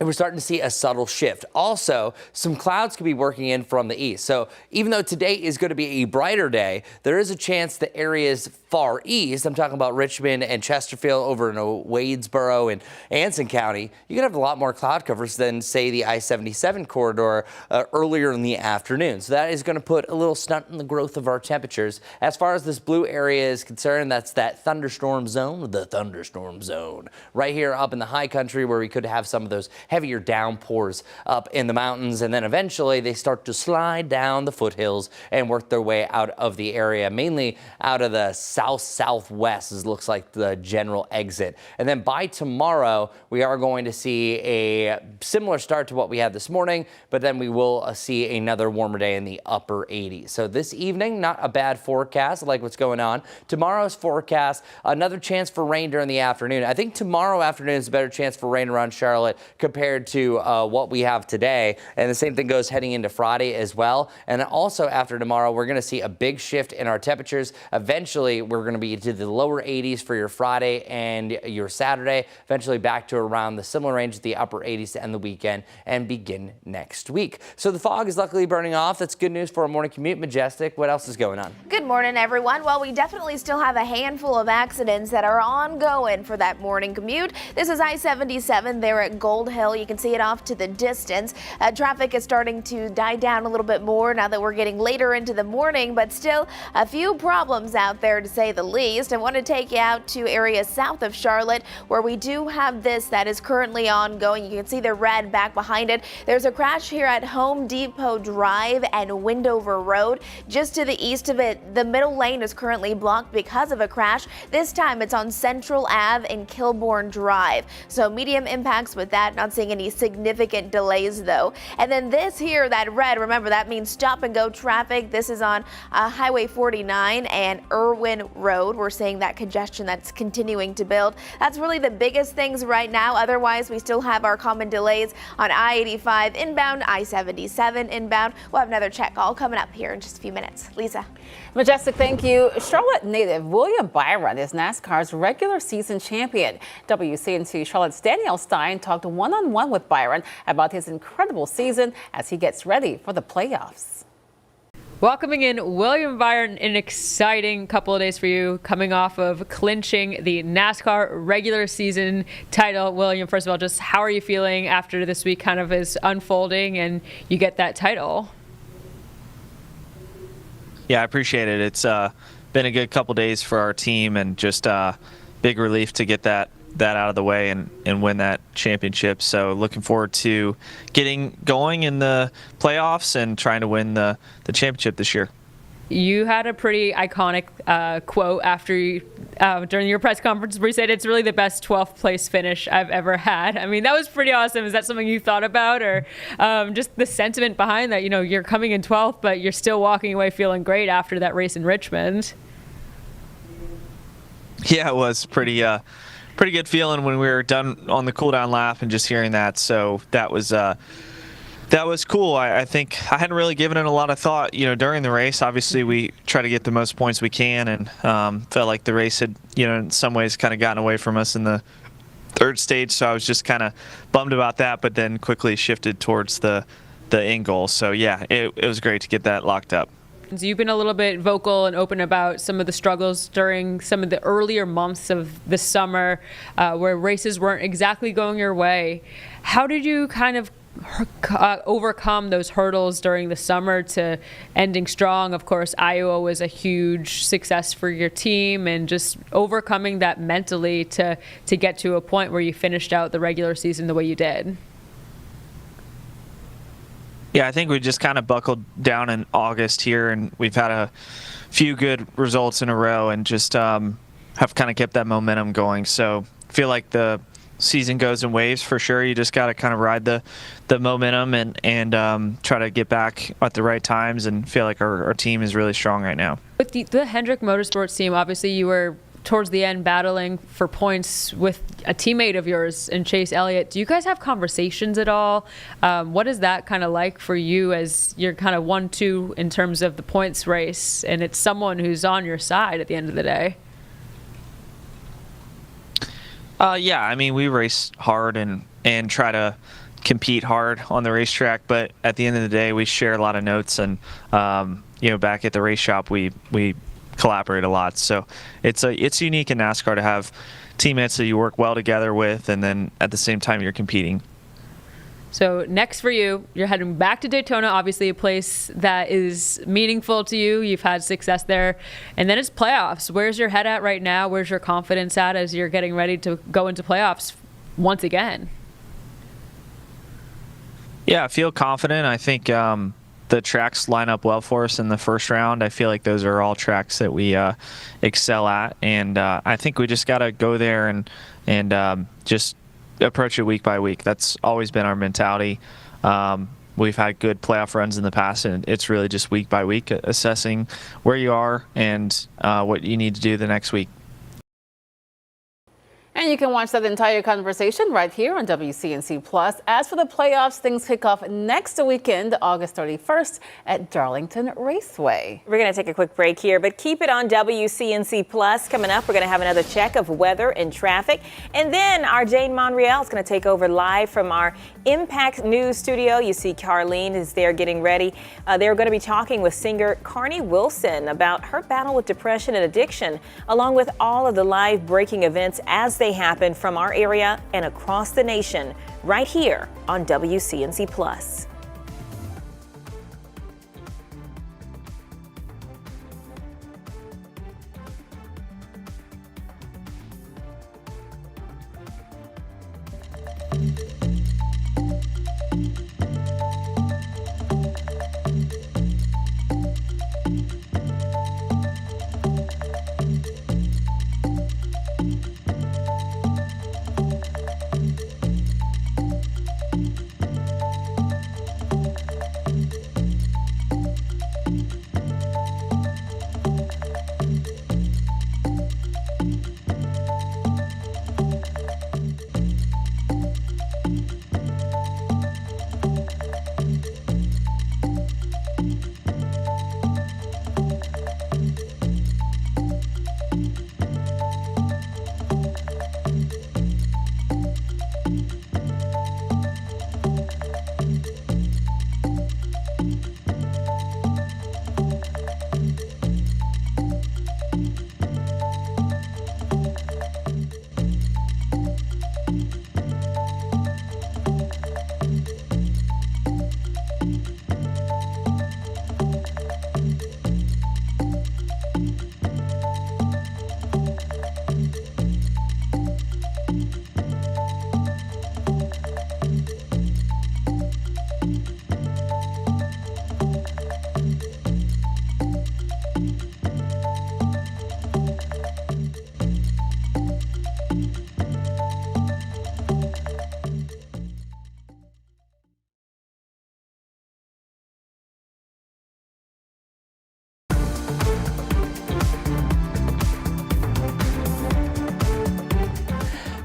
and we're starting to see a subtle shift. Also, some clouds could be working in from the east. So even though today is going to be a brighter day, there is a chance the areas far east, I'm talking about Richmond and Chesterfield over in Wadesboro and Anson County, you're going to have a lot more cloud covers than, say, the I-77 corridor earlier in the afternoon. So that is going to put a little stunt in the growth of our temperatures. As far as this blue area is concerned, that's that thunderstorm zone, the thunderstorm zone, right here up in the high country where we could have some of those heavier downpours up in the mountains, and then eventually they start to slide down the foothills and work their way out of the area, mainly out of the south-southwest, as looks like the general exit. And then by tomorrow, we are going to see a similar start to what we had this morning, but then we will see another warmer day in the upper 80s. So this evening, not a bad forecast. I like what's going on. Tomorrow's forecast, another chance for rain during the afternoon. I think tomorrow afternoon is a better chance for rain around Charlotte compared compared to what we have today. And the same thing goes heading into Friday as well. And also after tomorrow, we're going to see a big shift in our temperatures. Eventually, we're going to be to the lower 80s for your Friday and your Saturday, eventually back to around the similar range, the upper 80s to end the weekend and begin next week. So the fog is luckily burning off. That's good news for a morning commute. Majestic, what else is going on? Good morning, everyone. Well, we definitely still have a handful of accidents that are ongoing for that morning commute. This is I-77 there at Gold Hill. You can see it off to the distance. Traffic is starting to die down a little bit more now that we're getting later into the morning, but still a few problems out there to say the least. I want to take you out to areas south of Charlotte where we do have this that is currently ongoing. You can see the red back behind it. There's a crash here at Home Depot Drive and Windover Road. Just to the east of it, the middle lane is currently blocked because of a crash. This time it's on Central Ave and Kilbourne Drive. So medium impacts with that, not seeing any significant delays though. And then this here, that red, remember that means stop and go traffic. This is on Highway 49 and Irwin Road. We're seeing that congestion that's continuing to build. That's really the biggest things right now. Otherwise, we still have our common delays on I-85 inbound, I-77 inbound. We'll have another check all coming up here in just a few minutes. Lisa. Majestic, thank you. Charlotte native William Byron is NASCAR's regular season champion. WCNC Charlotte's Danielle Stein talked one-on-one with Byron about his incredible season as he gets ready for the playoffs. Welcoming in William Byron, an exciting couple of days for you, coming off of clinching the NASCAR regular season title. William, first of all, just how are you feeling after this week kind of is unfolding and you get that title? Yeah, I appreciate it. It's been a good couple days for our team, and just big relief to get that out of the way and win that championship. So looking forward to getting going in the playoffs and trying to win the championship this year. You had a pretty iconic quote after during your press conference where you said it's really the best 12th place finish I've ever had. I mean, that was pretty awesome. Is that something you thought about, or just the sentiment behind that? You know, you're coming in 12th, but you're still walking away feeling great after that race in Richmond. Yeah, it was pretty good feeling when we were done on the cool down lap and just hearing that. So that was cool. I think I hadn't really given it a lot of thought, during the race. Obviously, we try to get the most points we can, and felt like the race had, in some ways kind of gotten away from us in the third stage. So I was just kind of bummed about that, but then quickly shifted towards the end goal. So yeah, it was great to get that locked up. You've been a little bit vocal and open about some of the struggles during some of the earlier months of the summer where races weren't exactly going your way. How did you kind of overcome those hurdles during the summer to ending strong? Of course, Iowa was a huge success for your team, and just overcoming that mentally to get to a point where you finished out the regular season the way you did. Yeah, I think we just kind of buckled down in August here, and we've had a few good results in a row, and just have kind of kept that momentum going. So I feel like the season goes in waves for sure. You just got to kind of ride the momentum and try to get back at the right times, and feel like our team is really strong right now. With the Hendrick Motorsports team, obviously you were towards the end battling for points with a teammate of yours in Chase Elliott. Do you guys have conversations at all? What is that kind of like for you as you're kind of 1-2 in terms of the points race, and it's someone who's on your side at the end of the day? Yeah, I mean, we race hard and try to compete hard on the racetrack, but at the end of the day, we share a lot of notes, and back at the race shop, we collaborate a lot. So it's unique in NASCAR to have teammates that you work well together with, and then at the same time you're competing. So next for you, you're heading back to Daytona, obviously a place that is meaningful to you. You've had success there. And then it's playoffs. Where's your head at right now? Where's your confidence at as you're getting ready to go into playoffs once again? Yeah, I feel confident. I think the tracks line up well for us in the first round. I feel like those are all tracks that we excel at, and I think we just got to go there and just approach it week by week. That's always been our mentality. We've had good playoff runs in the past, and it's really just week by week assessing where you are and what you need to do the next week. And you can watch that entire conversation right here on WCNC Plus. As for the playoffs, things kick off next weekend, August 31st at Darlington Raceway. We're going to take a quick break here, but keep it on WCNC Plus. Coming up, we're going to have another check of weather and traffic. And then our Jane Monreal is going to take over live from our Impact News studio. You see Carlene is there getting ready. They're going to be talking with singer Carney Wilson about her battle with depression and addiction, along with all of the live breaking events as they happen from our area and across the nation, right here on WCNC Plus.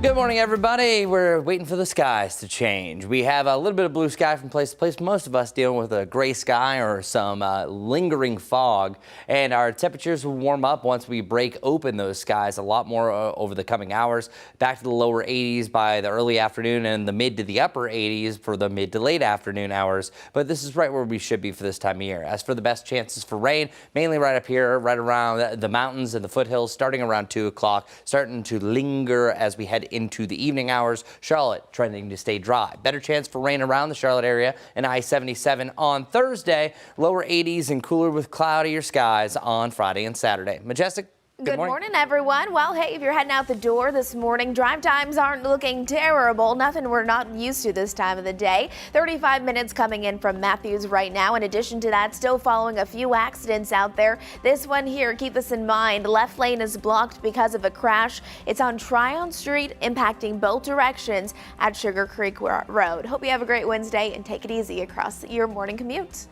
Good morning, everybody. We're waiting for the skies to change. We have a little bit of blue sky from place to place. Most of us dealing with a gray sky or some lingering fog. And our temperatures will warm up once we break open those skies a lot more over the coming hours. Back to the lower 80s by the early afternoon and the mid to the upper 80s for the mid to late afternoon hours. But this is right where we should be for this time of year. As for the best chances for rain, mainly right up here, right around the mountains and the foothills, starting around 2 o'clock, starting to linger as we head into the evening hours. Charlotte trending to stay dry. Better chance for rain around the Charlotte area and I-77 on Thursday. Lower 80s and cooler with cloudier skies on Friday and Saturday. Majestic. Good morning, everyone. Well, hey, if you're heading out the door this morning, drive times aren't looking terrible. Nothing we're not used to this time of the day. 35 minutes coming in from Matthews right now. In addition to that, still following a few accidents out there. This one here, keep this in mind. Left lane is blocked because of a crash. It's on Tryon Street, impacting both directions at Sugar Creek Road. Hope you have a great Wednesday and take it easy across your morning commute.